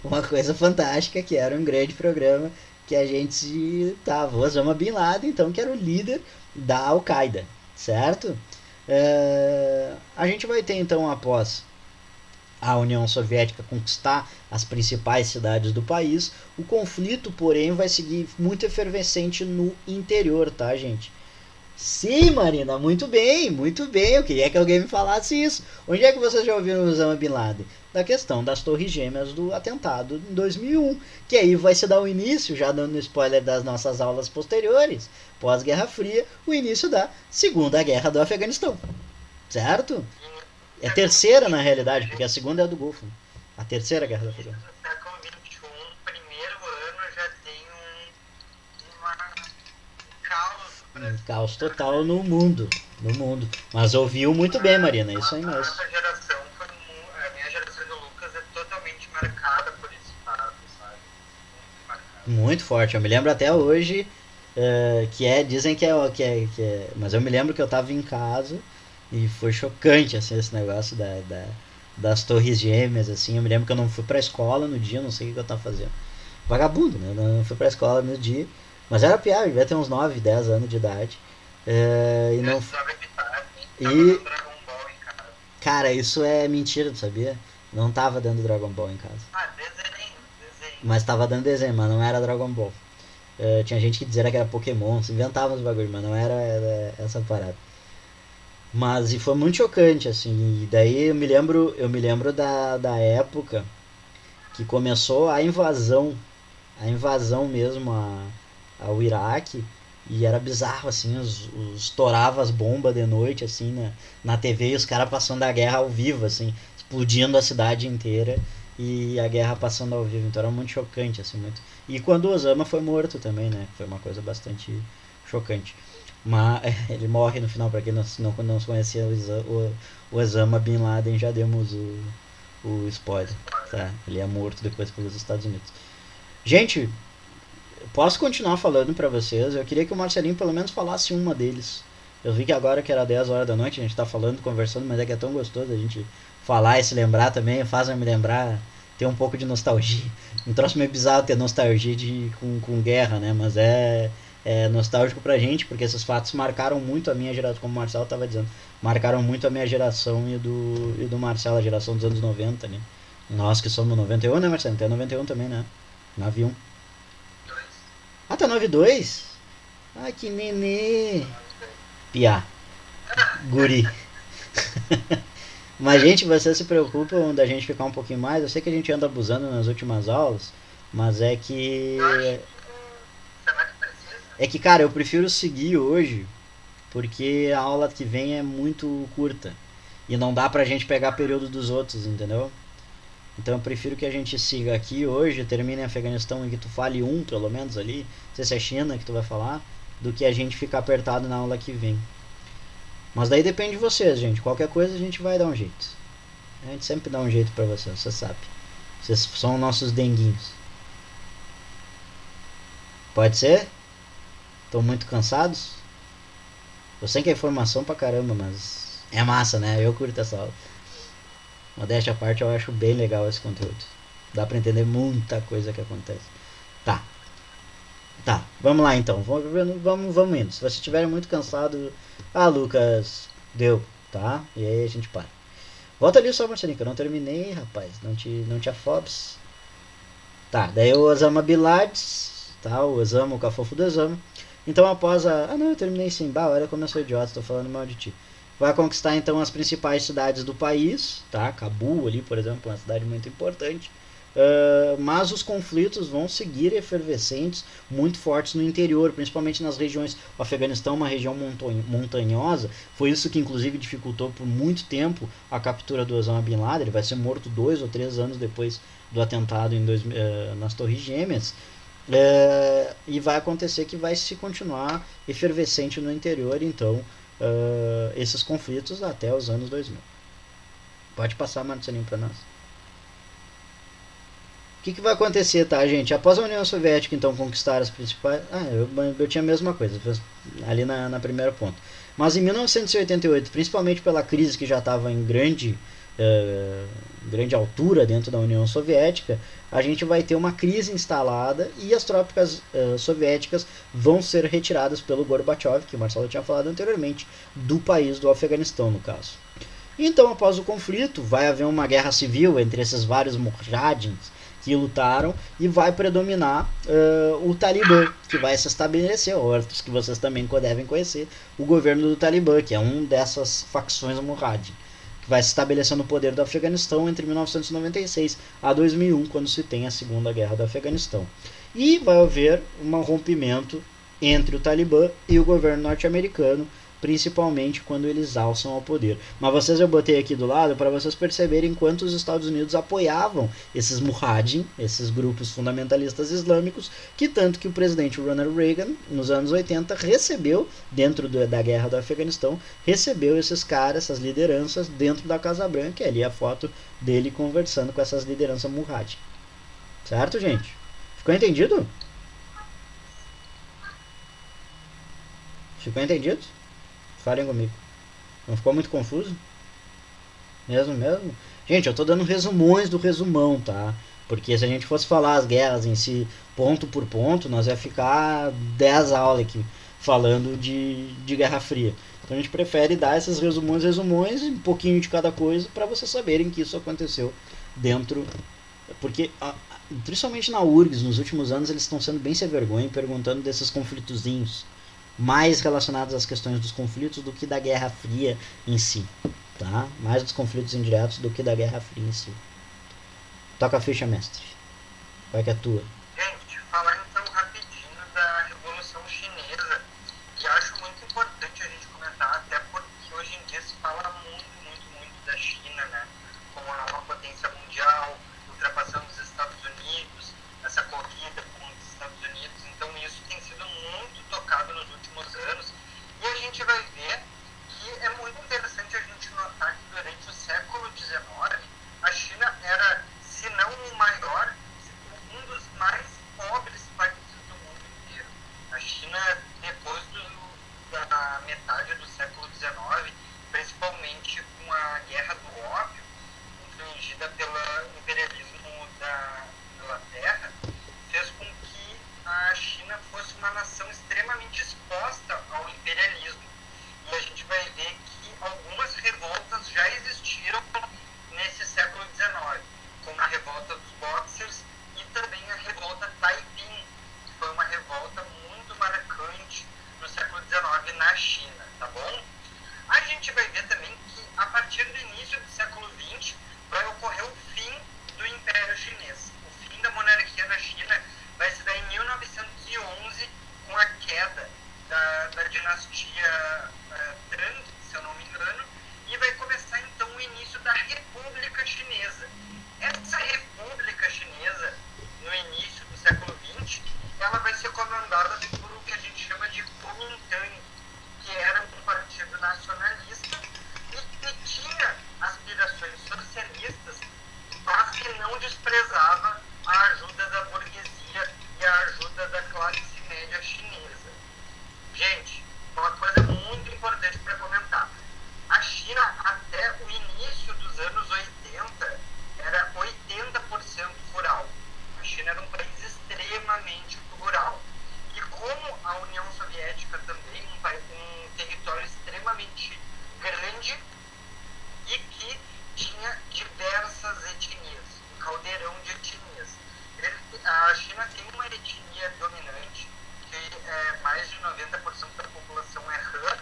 Speaker 2: uma coisa fantástica, que era um grande programa que a gente tava. O Osama Bin Laden, então, que era o líder da Al-Qaeda, certo? A gente vai ter, então, após a União Soviética conquistar as principais cidades do país, o conflito, porém, vai seguir muito efervescente no interior, tá, gente? Sim, Marina, muito bem, eu queria que alguém me falasse isso. Onde é que vocês já ouviram o Osama Bin Laden? Da questão das torres gêmeas do atentado em 2001, que aí vai se dar o início, já dando spoiler das nossas aulas posteriores, pós-Guerra Fria, o início da Segunda Guerra do Afeganistão, certo? É a terceira, na realidade, porque a segunda é a do Golfo. A terceira Guerra do Afeganistão.
Speaker 1: No século XXI, primeiro ano, já tem
Speaker 2: um caos total no mundo. Mas ouviu muito bem, Marina, isso aí mesmo.
Speaker 1: A minha geração do Lucas é totalmente marcada por esse fato, sabe?
Speaker 2: Muito forte. Eu me lembro até hoje dizem que é, mas eu me lembro que eu tava em casa e foi chocante assim, esse negócio das torres gêmeas, assim. Eu me lembro que eu não fui pra escola no dia, não sei o que eu tava fazendo. Vagabundo, né? Eu não fui pra escola no dia. Mas era pior, devia ter uns 9, 10 anos de idade. E não. E. Cara, isso é mentira, tu sabia? Não tava dando Dragon Ball em casa.
Speaker 1: Desenho.
Speaker 2: Mas tava dando desenho, mas não era Dragon Ball. Tinha gente que dizia que era Pokémon, se inventava uns bagulho, mas não era essa parada. Mas e foi muito chocante, assim. E daí eu me lembro da época que começou a invasão mesmo ao Iraque, e era bizarro, assim, estourava as bombas de noite, assim, na TV, e os caras passando a guerra ao vivo, assim, explodindo a cidade inteira, e a guerra passando ao vivo, então era muito chocante, assim, muito... E quando o Osama foi morto também, né, foi uma coisa bastante chocante. Mas ele morre no final, para quem não conhecia o Osama Bin Laden, já demos o spoiler, tá? Ele é morto depois pelos Estados Unidos. Gente, posso continuar falando pra vocês? Eu queria que o Marcelinho pelo menos falasse uma deles. Eu vi que agora que era 10 horas da noite, a gente tá falando, conversando, mas é que é tão gostoso a gente falar e se lembrar também, faz me lembrar, ter um pouco de nostalgia. Um troço meio bizarro ter nostalgia com guerra, né? Mas é nostálgico pra gente, porque esses fatos marcaram muito a minha geração, como o Marcelo tava dizendo, marcaram muito a minha geração e do Marcelo, a geração dos anos 90, né? Nós que somos 91, né, Marcelo? Tem 91 também, né? 91. Ah, tá 92? Ai, que nenê. Piá. Guri. Mas, gente, vocês se preocupam da gente ficar um pouquinho mais? Eu sei que a gente anda abusando nas últimas aulas, mas é que.
Speaker 1: Eu acho que será que precisa?
Speaker 2: É que, cara, eu prefiro seguir hoje, porque a aula que vem é muito curta. E não dá pra gente pegar período dos outros, entendeu? Então eu prefiro que a gente siga aqui hoje, termine em Afeganistão e que tu fale um, pelo menos ali, não sei se é China que tu vai falar, do que a gente ficar apertado na aula que vem. Mas daí depende de vocês, gente. Qualquer coisa a gente vai dar um jeito. A gente sempre dá um jeito pra vocês, você sabe. Vocês são nossos denguinhos. Pode ser? Estão muito cansados? Eu sei que é informação pra caramba, mas é massa, né? Eu curto essa aula. Modéstia à parte, eu acho bem legal esse conteúdo. Dá pra entender muita coisa que acontece. Tá. Tá, vamos lá então. Vamos indo. Se vocês estiverem muito cansados. Ah, Lucas, deu, tá? E aí a gente para. Volta ali só, Marcelinho, que eu não terminei, rapaz. Não te afobes. Tá, daí o Osama Bin Laden, tá? O Osama, o cafofo do Osama. Então após a. Ah não, eu terminei sim. Bah, olha como eu sou idiota, tô falando mal de ti. Vai conquistar então as principais cidades do país, tá? Cabul ali, por exemplo, uma cidade muito importante. Mas os conflitos vão seguir efervescentes, muito fortes no interior, principalmente nas regiões. O Afeganistão é uma região montanhosa, foi isso que inclusive dificultou por muito tempo a captura do Osama Bin Laden. Ele vai ser morto 2 ou 3 anos depois do atentado nas Torres Gêmeas. E vai acontecer que vai se continuar efervescente no interior, então, esses conflitos até os anos 2000. Pode passar, Marcelinho, para nós. O que vai acontecer, tá, gente? Após a União Soviética, então, conquistar as principais... Ah, eu tinha a mesma coisa, ali na primeira ponto. Mas em 1988, principalmente pela crise que já estava em grande altura dentro da União Soviética, a gente vai ter uma crise instalada e as tropas soviéticas vão ser retiradas pelo Gorbachev, que o Marcelo tinha falado anteriormente, do país do Afeganistão, no caso. Então, após o conflito, vai haver uma guerra civil entre esses vários mujahidins que lutaram e vai predominar o Talibã, que vai se estabelecer, outros que vocês também devem conhecer, o governo do Talibã, que é um dessas facções mujahidin, que vai se estabelecer no poder do Afeganistão entre 1996 a 2001, quando se tem a Segunda Guerra do Afeganistão. E vai haver um rompimento entre o Talibã e o governo norte-americano, principalmente quando eles alçam ao poder. Mas vocês eu botei aqui do lado para vocês perceberem quanto os Estados Unidos apoiavam esses Mujahideen, esses grupos fundamentalistas islâmicos, que tanto que o presidente Ronald Reagan, nos anos 80, recebeu, dentro da guerra do Afeganistão, recebeu esses caras, essas lideranças, dentro da Casa Branca, e ali a foto dele conversando com essas lideranças Mujahideen. Certo, gente? Ficou entendido? Ficou entendido? Falem comigo. Não ficou muito confuso? Mesmo? Gente, eu tô dando resumões do resumão, tá? Porque se a gente fosse falar as guerras em si, ponto por ponto, nós ia ficar 10 aulas aqui falando de Guerra Fria. Então a gente prefere dar esses resumões, um pouquinho de cada coisa, para vocês saberem que isso aconteceu dentro. Porque, principalmente na URGS, nos últimos anos, eles estão sendo bem sem vergonha, perguntando desses conflitozinhos mais relacionados às questões dos conflitos do que da Guerra Fria em si, tá? Mais dos conflitos indiretos do que da Guerra Fria em si. Toca a ficha, mestre. Vai que é tua.
Speaker 1: Gente, falar então rapidinho da Revolução Chinesa, e acho muito importante a gente comentar, até porque hoje em dia se fala muito da China, né? Como uma potência mundial, ultrapassando os Estados Unidos, essa corrida com os Estados Unidos, então isso tem sido muito tocado nos últimos anos, e a gente vai ver que é muito interessante a gente notar que durante o século XIX a China era, se não o maior, um dos mais XIX na China, tá bom? A gente vai ver também que a partir do início do século XX vai ocorrer o fim do Império Chinês. O fim da monarquia da China vai se dar em 1911 com a queda da dinastia Tang, se eu não me engano, e vai começar então o início da República Chinesa. Essa República Chinesa, no início do século XX, ela vai ser comandada por o que a gente chama de Kuomintang, que era um partido nacionalista e que tinha aspirações socialistas, mas que não desprezava a ajuda da burguesia e a ajuda da classe média chinesa. Gente, uma coisa muito importante para comentar. A China, até o início dos anos 80, era 80% rural. A China era um país extremamente rural. E como a União Soviética também, um território extremamente grande e que tinha diversas etnias, um caldeirão de etnias. A China tem uma etnia dominante, que mais de 90% da população é Han,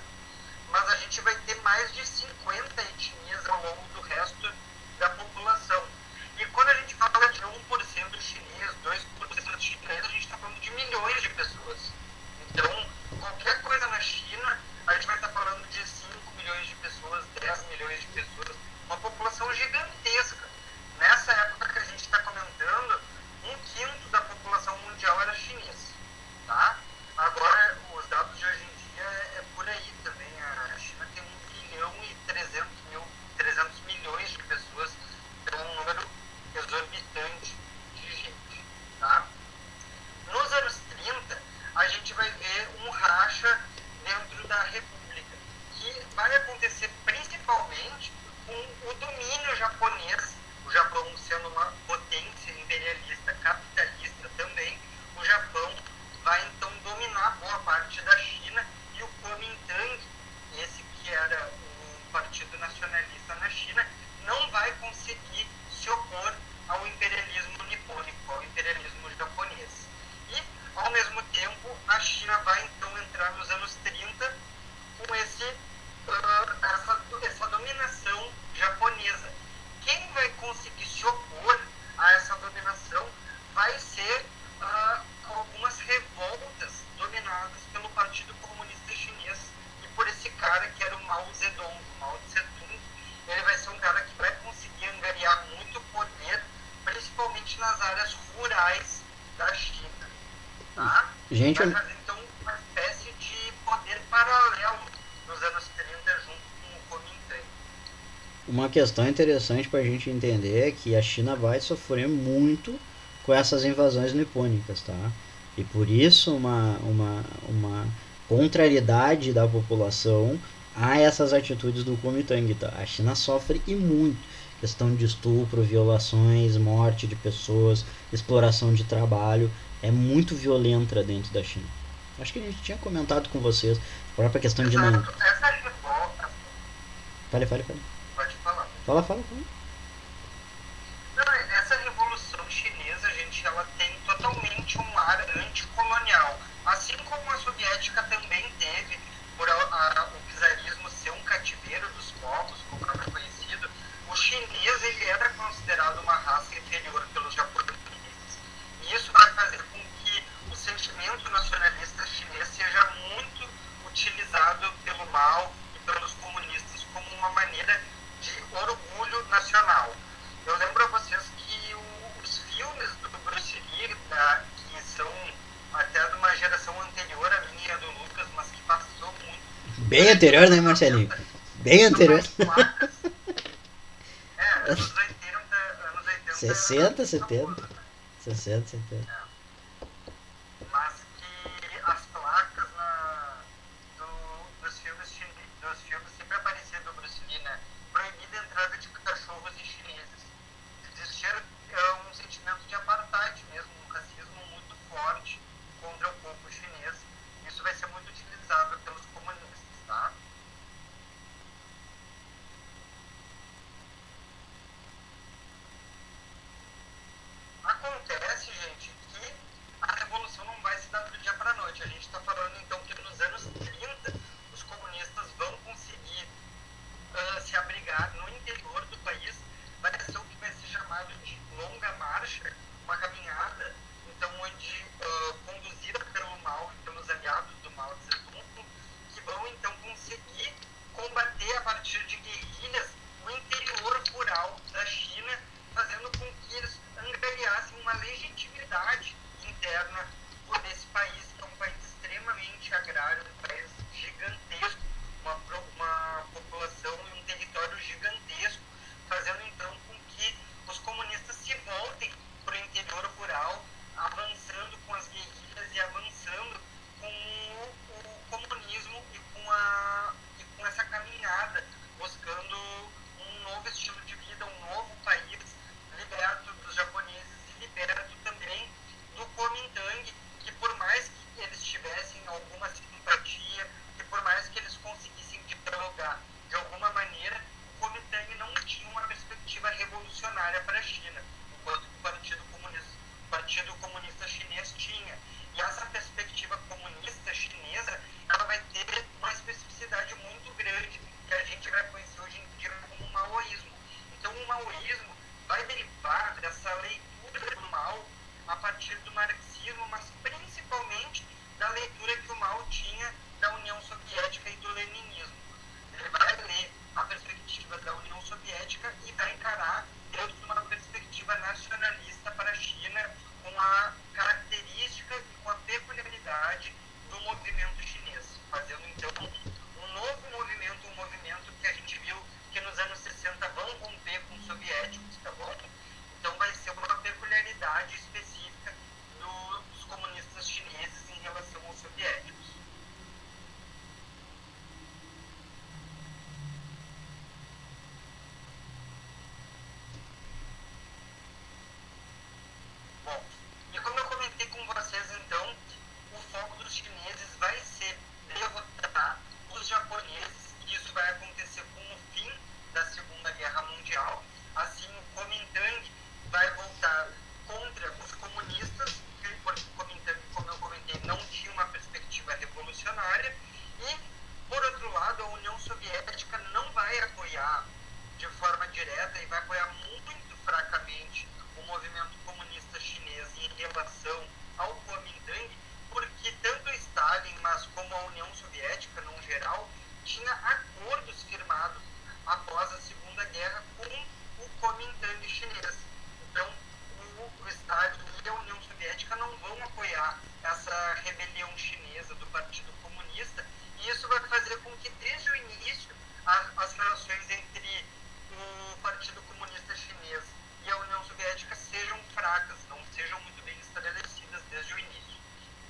Speaker 1: mas a gente vai ter mais de 50 etnias ao longo do resto da população. E quando a gente fala de 1% chinês, 2% chinês, a gente está falando de milhões de pessoas. Então, qualquer coisa na China, a gente vai estar falando de 5 milhões de pessoas, 10 milhões de pessoas, uma população gigantesca. Nessa época que a gente está comentando, 1/5 da população mundial era chinês. Tá? Agora, os dados de hoje em dia é por aí também. A China tem 1,3 bilhões de pessoas, então um número exorbitante de gente. Tá? Nos anos 30, a gente vai ver um racha dentro da República, que vai acontecer principalmente com o domínio japonês, o Japão sendo uma potência imperialista, capitalista também. O Japão vai então dominar boa parte da China e o Kuomintang, esse que era um partido nacionalista na China, não vai conseguir se opor ao imperialismo nipônico, ao imperialismo japonês. E, ao mesmo tempo, a China vai então entrar nos anos 30 com essa dominação japonesa. Quem vai conseguir se opor a essa dominação vai ser algumas revoltas dominadas pelo Partido Comunista Chinês e por esse cara que era o Mao Zedong. O Mao Tse-tung, ele vai ser um cara que vai conseguir angariar muito poder, principalmente nas áreas rurais da China. Tá?
Speaker 2: Gente,
Speaker 1: vai fazer então uma espécie de poder paralelo nos anos 30 junto com o Kuomintang.
Speaker 2: uma questão interessante para a gente entender é que a China vai sofrer muito com essas invasões nipônicas, tá? E por isso uma contrariedade da população a essas atitudes do Kuomintang, tá? A China sofre e muito. Questão de estupro, violações, morte de pessoas, exploração de trabalho, é muito violenta dentro da China. Acho que a gente tinha comentado com vocês a própria questão de não...
Speaker 1: Exato. Essa revolta...
Speaker 2: Fale.
Speaker 1: Pode falar.
Speaker 2: Fala.
Speaker 1: Não, essa revolução chinesa, gente, ela tem totalmente um ar anticolonial. Assim como a soviética também teve, por o czarismo ser um cativeiro dos povos, como é conhecido, o chinês ele era considerado uma raça inferior pelos japoneses. E isso vai fazer com que o sentimento nacionalista chinês seja muito utilizado pelo Mao e pelos comunistas como uma maneira de orgulho nacional. Eu lembro a vocês que os filmes do Bruce Lee, que são até de uma geração anterior à minha e a do Lucas, mas que passou muito.
Speaker 2: Bem anterior, né, Marcelinho? Bem anterior.
Speaker 1: Anos 80.
Speaker 2: 60, 70. 60, 70.
Speaker 1: Mas que as placas dos filmes sempre apareciam do Bruce Lee, né? Proibida a entrada de cachorros e chineses. Existia um sentimento de apartheid mesmo, um racismo muito forte contra o povo chinês. Isso vai ser muito utilizado pelos comunistas, tá? Acontece, gente, que E, por outro lado, a União Soviética não vai apoiar de forma direta e vai apoiar muito fracamente o movimento comunista chinês em relação ao Kuomintang, porque tanto Stalin, mas como a União Soviética, no geral, tinha acordos firmados após a Segunda Guerra com o Kuomintang chinês. Então, o Stalin e a União Soviética não vão apoiar essa rebelião chinesa do Partido Comunista, e isso vai fazer com que, desde o início, as relações entre o Partido Comunista Chinês e a União Soviética sejam fracas, não sejam muito bem estabelecidas desde o início.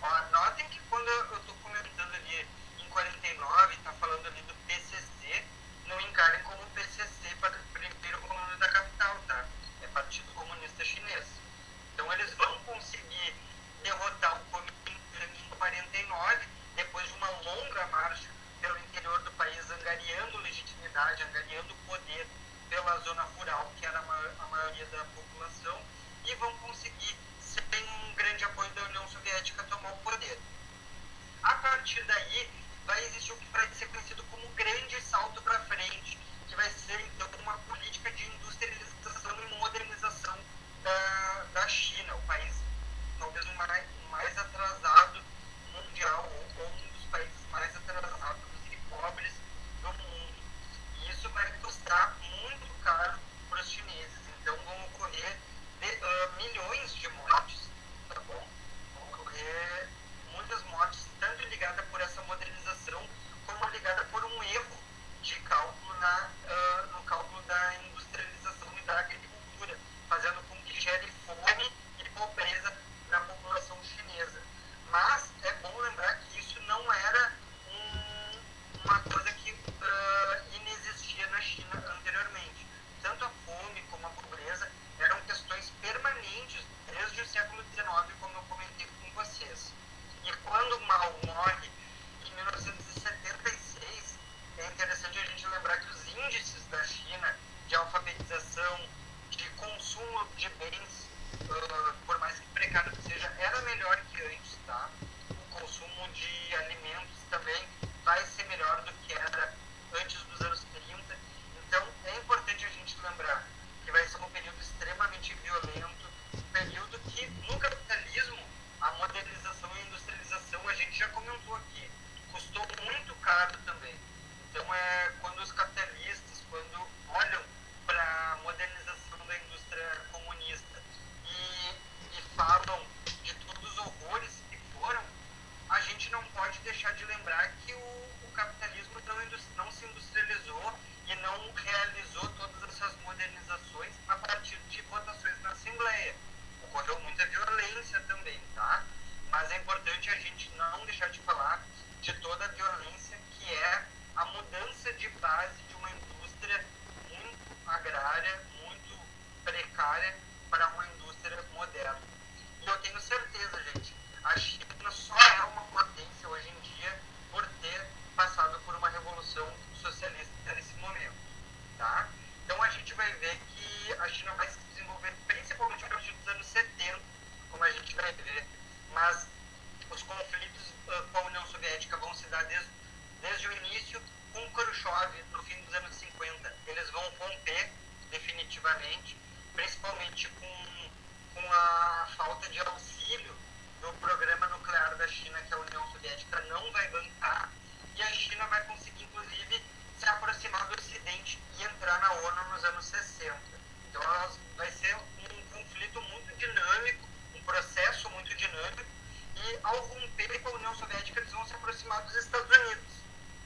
Speaker 1: Ó, notem que quando eu estou comentando ali em 49, está falando ali do PCC, não encarem como PCC para o primeiro comando da capital, tá? É Partido Comunista Chinês. Então eles vão conseguir derrotar o Kuomintang em 49, depois de uma longa marcha pelo interior do país, angariando legitimidade, angariando poder pela zona rural, que era a maioria da população, e vão conseguir, sem um grande apoio da União Soviética, tomar o poder. A partir daí, vai existir o que vai ser conhecido como grande salto para frente, que vai ser, então, uma política de industrialização e modernização da China, o país talvez o mais atrasado mundial, ou um dos países mais atrasados e pobres do mundo. E isso vai custar muito caro para os chineses. Então vão ocorrer milhões de mortes, tá bom? Vão ocorrer muitas mortes, tanto ligada por essa modernização, como ligada por um erro de cálculo no cálculo da industrialização e da agricultura, fazendo com que gere fome e pobreza na população chinesa. Mas é bom lembrar que isso não era uma coisa que inexistia na China anteriormente. Tanto a fome como a pobreza eram questões permanentes desde o século XIX, como eu comentei com vocês. E quando Mao morre em 1976, é interessante a gente lembrar que os índices da China de alfabetização, de consumo de bens, por mais que precário que seja, era melhor que antes, tá? O consumo de alimentos também vai ser melhor do que era antes dos anos 30. Então, é importante a gente lembrar que vai ser um período extremamente violento, um período que, no capitalismo, a modernização e a industrialização, a gente já comentou aqui, custou muito caro também. Então, quando os capitalistas, quando olham para a modernização da indústria comunista e falam de todos os horrores que foram, a gente não pode deixar de lembrar que o capitalismo não se industrializou e não realizou todas essas modernizações a partir de votações na Assembleia. Ocorreu muita violência também, tá? Mas é importante a gente não deixar de falar de toda a violência que é a mudança de base de uma indústria muito agrária, muito precária, para uma indústria moderna. E eu tenho certeza, gente, a China só é uma potência hoje em dia por ter passado por uma revolução socialista nesse momento, tá? Então a gente vai ver que a China vai se desenvolver principalmente a partir dos anos 70, como a gente vai ver, mas os conflitos com a União Soviética vão se dar desde o início, com Khrushchev no fim dos anos 50. Eles vão romper definitivamente, principalmente com a falta de auxílio do programa nuclear da China, que a União Soviética não vai bancar, e a China vai conseguir, inclusive, se aproximar do Ocidente e entrar na ONU nos anos 60. Então vai ser um conflito muito dinâmico, um processo muito dinâmico, e ao romper com a União Soviética eles vão se aproximar dos Estados Unidos.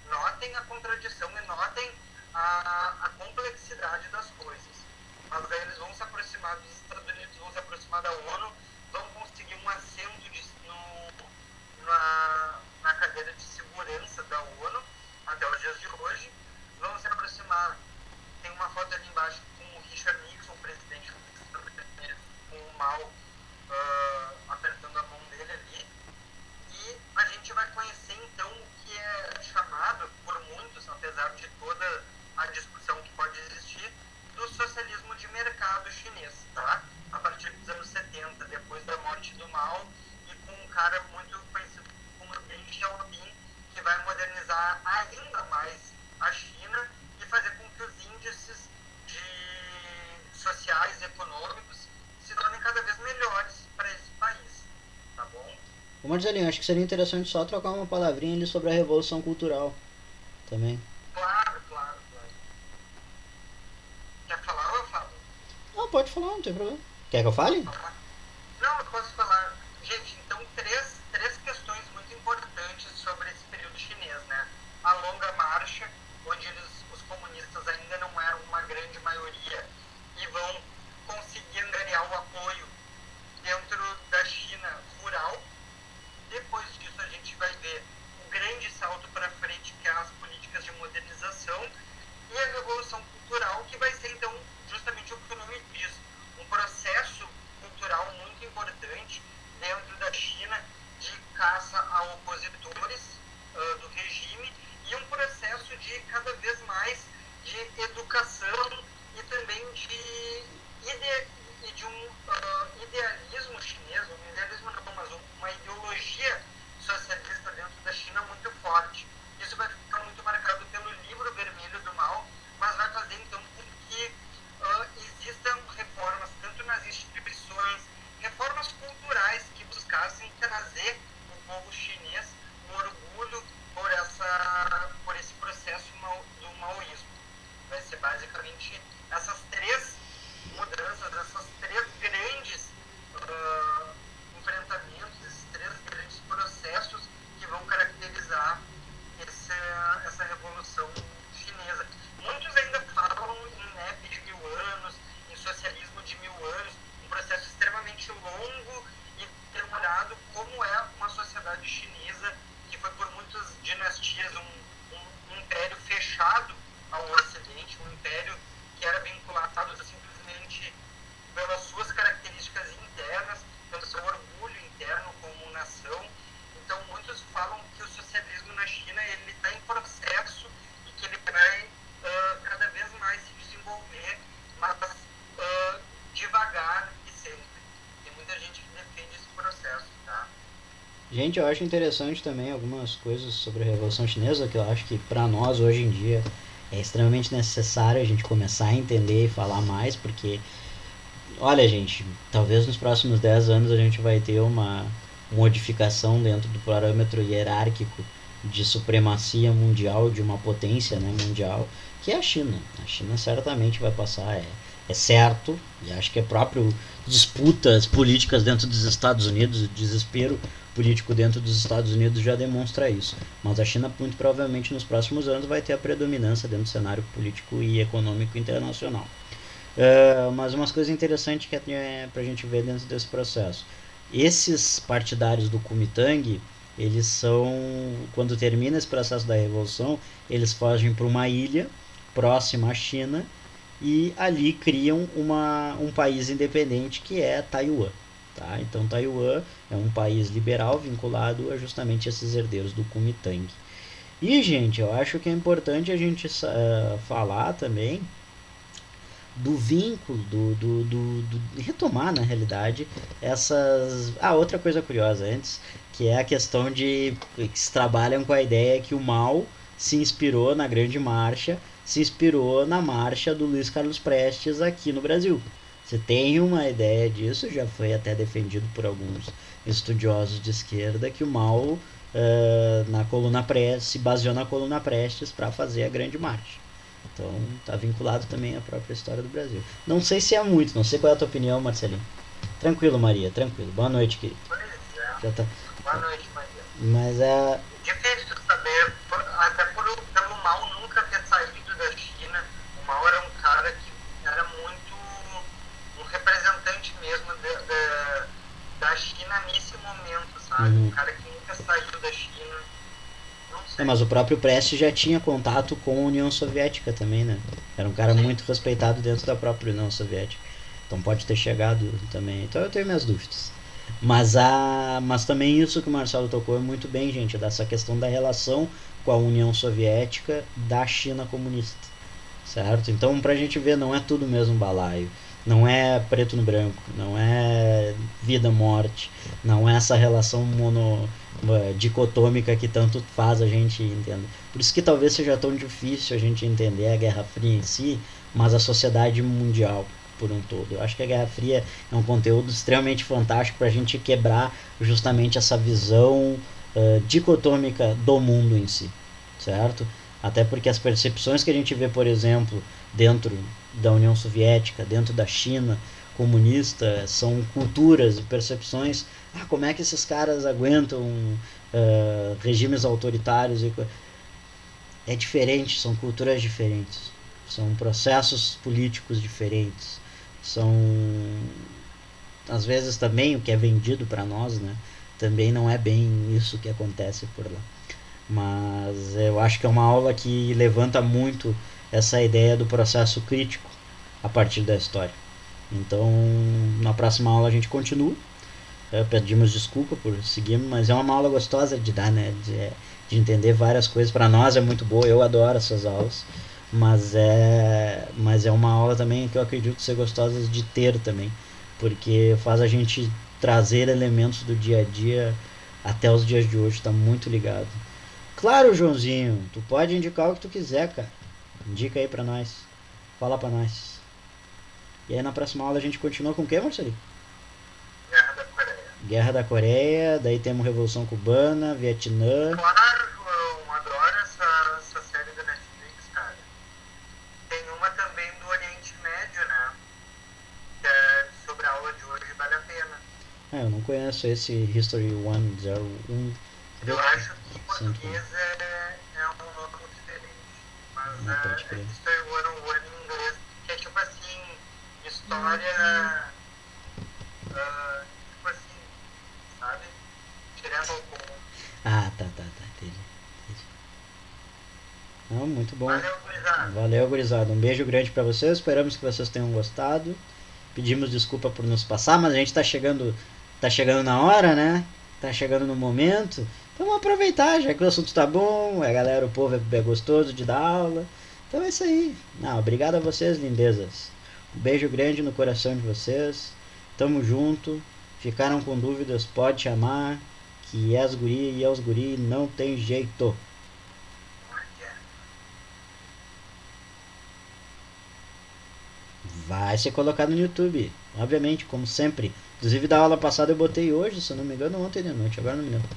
Speaker 1: Notem a contradição e notem a complexidade das coisas. Mas aí eles vão se aproximar dos Estados Unidos, vão se aproximar da ONU, vão conseguir um assento na cadeira de segurança da ONU até os dias de hoje, vão se aproximar. Tem uma foto ali embaixo com o Richard Nixon, o presidente dos Estados Unidos, com o Mao apertando a mão dele ali. E a gente vai conhecer então o que é chamado por muitos, apesar de toda a discussão que pode existir, do socialismo de mercado chinês, tá? A partir dos anos 70, depois da morte do Mao, e com um cara muito conhecido como Deng Xiaoping, que vai modernizar desestabilizar ainda mais a China e fazer com que os índices sociais e econômicos se tornem cada vez melhores para esse país, tá bom?
Speaker 2: Ô Marcelinho, acho que seria interessante só trocar uma palavrinha ali sobre a Revolução Cultural também.
Speaker 1: Claro. Quer falar ou eu falo?
Speaker 2: Não, pode falar, não tem problema. Quer que eu fale?
Speaker 1: Não, eu posso falar. Gente, então três questões muito importantes sobre esse período chinês, né? A longa marcha, onde os comunistas ainda não eram uma grande maioria e vão conseguir angariar o apoio dentro da China rural. Depois disso a gente vai ver o grande salto para frente, que é as políticas de modernização, e a revolução cultural, que vai ser então justamente o que o nome diz, um processo cultural muito importante dentro da China de caça a opositores do regime e um processo de cada vez mais de educação e também de um idealismo chinês, um idealismo não, mas uma ideologia socialista dentro da China muito forte. Isso vai ficar muito marcado pelo livro vermelho do Mao, mas vai fazer então com que existam reformas tanto nas instituições, reformas culturais que buscassem trazer o povo chinês um orgulho por esse processo do maoísmo. Vai ser basicamente essas três mudanças, essas três grandes enfrentamentos, esses três grandes processos que vão caracterizar essa revolução chinesa. Muitos ainda falam em NEP de 1000 anos, em socialismo de 1000 anos, um processo extremamente longo e demorado, como é uma sociedade chinesa que foi por muitas dinastias um império fechado ao Ocidente, um império que era vinculado simplesmente pelas suas características internas, pelo seu orgulho interno como nação. Então muitos falam que o socialismo na China ele está em processo e que ele vai cada vez mais se desenvolver, mas devagar e sempre. Tem muita gente que defende esse processo, tá?
Speaker 2: Gente, eu acho interessante também algumas coisas sobre a Revolução Chinesa, que eu acho que para nós hoje em dia é extremamente necessário a gente começar a entender e falar mais, porque, olha gente, talvez nos próximos 10 anos a gente vai ter uma modificação dentro do parâmetro hierárquico de supremacia mundial, de uma potência, né, mundial, que é a China. A China certamente vai passar, é certo, e acho que é próprio disputas políticas dentro dos Estados Unidos, o desespero político dentro dos Estados Unidos já demonstra isso. Mas a China, muito provavelmente, nos próximos anos vai ter a predominância dentro do cenário político e econômico internacional. Mas umas coisas interessantes que é pra gente ver dentro desse processo. Esses partidários do Kuomintang, eles são, quando termina esse processo da revolução, eles fogem para uma ilha próxima à China e ali criam um país independente que é Taiwan. Tá? Então Taiwan é um país liberal vinculado a justamente esses herdeiros do Kuomintang. E, gente, eu acho que é importante a gente falar também do vínculo, retomar na realidade essas... outra coisa curiosa antes, que é a questão de que se trabalham com a ideia que o Mao se inspirou na Grande Marcha, se inspirou na marcha do Luiz Carlos Prestes aqui no Brasil. Você tem uma ideia disso, já foi até defendido por alguns estudiosos de esquerda, que o Mao na coluna Prestes, se baseou na coluna Prestes para fazer a Grande Marcha. Então está vinculado também à própria história do Brasil. Não sei se é muito, não sei qual é a tua opinião, Marcelinho. Tranquilo, Maria, tranquilo. Boa noite, querido.
Speaker 1: Já
Speaker 2: tá.
Speaker 1: Boa noite, Maria.
Speaker 2: Mas é...
Speaker 1: difícil saber, até pelo Mao nunca ter saído da China. O Mao era um cara que era muito um representante mesmo da China nesse momento, sabe? Um cara que nunca saiu da China. Não sei.
Speaker 2: Mas o próprio Prestes já tinha contato com a União Soviética também, né? Era um cara muito respeitado dentro da própria União Soviética. Então pode ter chegado também. Então eu tenho minhas dúvidas. Mas também isso que o Marcelo tocou é muito bem, gente, dessa questão da relação com a União Soviética da China comunista, certo? Então pra gente ver, não é tudo mesmo balaio. Não é preto no branco, não é vida-morte, não é essa relação dicotômica que tanto faz a gente entender. Por isso que talvez seja tão difícil a gente entender a Guerra Fria em si, mas a sociedade mundial por um todo. Eu acho que a Guerra Fria é um conteúdo extremamente fantástico para a gente quebrar justamente essa visão dicotômica do mundo em si, certo? Até porque as percepções que a gente vê, por exemplo, dentro da União Soviética, dentro da China comunista, são culturas e percepções. Como é que esses caras aguentam regimes autoritários? É diferente, são culturas diferentes, são processos políticos diferentes, são às vezes também o que é vendido para nós, né? Também não é bem isso que acontece por lá. Mas eu acho que é uma aula que levanta muito essa ideia do processo crítico a partir da história. Então, na próxima aula a gente continua. Pedimos desculpa por seguirmos, mas é uma aula gostosa de dar, né? De entender várias coisas. Para nós é muito boa, eu adoro essas aulas. Mas é uma aula também que eu acredito ser gostosa de ter também. Porque faz a gente trazer elementos do dia a dia até os dias de hoje, tá muito ligado. Claro, Joãozinho, tu pode indicar o que tu quiser, cara. Indica aí pra nós. Fala pra nós. E aí na próxima aula a gente continua com o que, Marcelinho?
Speaker 1: Guerra da Coreia.
Speaker 2: Guerra da Coreia, daí temos Revolução Cubana, Vietnã.
Speaker 1: Claro, João, adoro essa série da Netflix, cara. Tem uma também do Oriente Médio, né? Que é sobre a aula de hoje, vale a pena.
Speaker 2: Eu não conheço esse History 101.
Speaker 1: Eu acho que em português é um nome diferente. Mas
Speaker 2: Não pode
Speaker 1: é
Speaker 2: crer.
Speaker 1: History 101 em inglês, que é tipo assim, história. Tipo assim, sabe? Direto ao ponto.
Speaker 2: Tá, entendi. Não, muito bom.
Speaker 1: Valeu, gurizada.
Speaker 2: Valeu, gurizada. Um beijo grande pra vocês. Esperamos que vocês tenham gostado. Pedimos desculpa por nos passar, mas a gente tá chegando na hora, né? Tá chegando no momento. Então vamos aproveitar, já que o assunto tá bom, a galera, o povo é gostoso de dar aula. Então é isso aí. Obrigado a vocês, lindezas. Um beijo grande no coração de vocês. Tamo junto. Ficaram com dúvidas, pode chamar. Que é as guri e é os guri, não tem jeito. Vai ser colocado no YouTube, obviamente, como sempre. Inclusive da aula passada eu botei hoje, se eu não me engano, ontem de noite, agora não me lembro.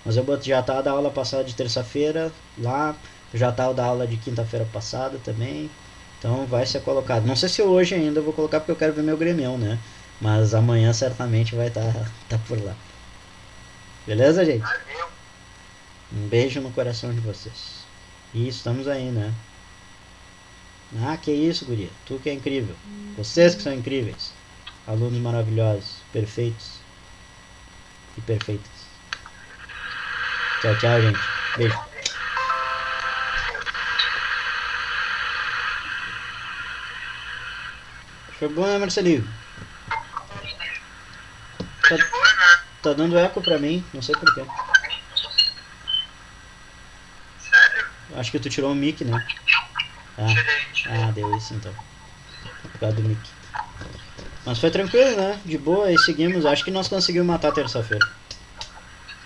Speaker 2: Mas eu botei, já tá da aula passada de terça-feira lá, já tá o da aula de quinta-feira passada também. Então vai ser colocado. Não sei se hoje ainda eu vou colocar porque eu quero ver meu Grêmio, né? Mas amanhã certamente vai tá por lá. Beleza, gente?
Speaker 1: Valeu.
Speaker 2: Um beijo no coração de vocês. E estamos aí, né? Que isso, guria. Tu que é incrível. Vocês que são incríveis. Alunos maravilhosos, perfeitos e perfeitas. Tchau, tchau, gente. Beijo. Foi bom, né, Marcelinho?
Speaker 1: Foi de boa, né?
Speaker 2: Tá dando eco pra mim, não sei porquê.
Speaker 1: Sério?
Speaker 2: Acho que tu tirou o mic, né?
Speaker 1: Tirei.
Speaker 2: Deu isso então. Por causa do mic. Mas foi tranquilo, né? De boa, aí seguimos. Acho que nós conseguimos matar terça-feira.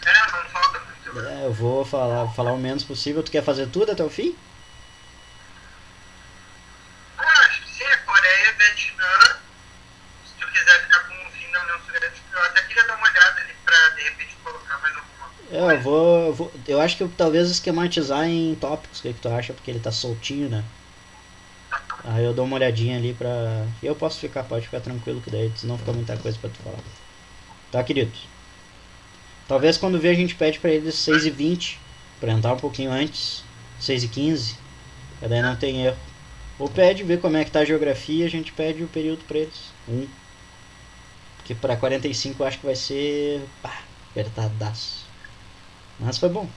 Speaker 1: Não falta muito.
Speaker 2: Eu vou falar o menos possível. Tu quer fazer tudo até o fim?
Speaker 1: Acho que sim, a Coreia, Vietnã. Se tu quiser ficar com o fim da União Soviética, eu até queria dar uma olhada ali pra de repente colocar mais alguma coisa.
Speaker 2: Eu acho que eu talvez esquematizar em tópicos. O que tu acha? Porque ele tá soltinho, né? Aí eu dou uma olhadinha ali pra. Eu posso pode ficar tranquilo, que daí senão fica muita coisa pra tu falar. Tá, querido? Talvez quando ver a gente pede pra eles 6h20, pra entrar um pouquinho antes, 6h15, que daí não tem erro. Ou pede, ver como é que tá a geografia, a gente pede o período pra eles. Porque pra 45 eu acho que vai ser apertadaço. Mas foi bom.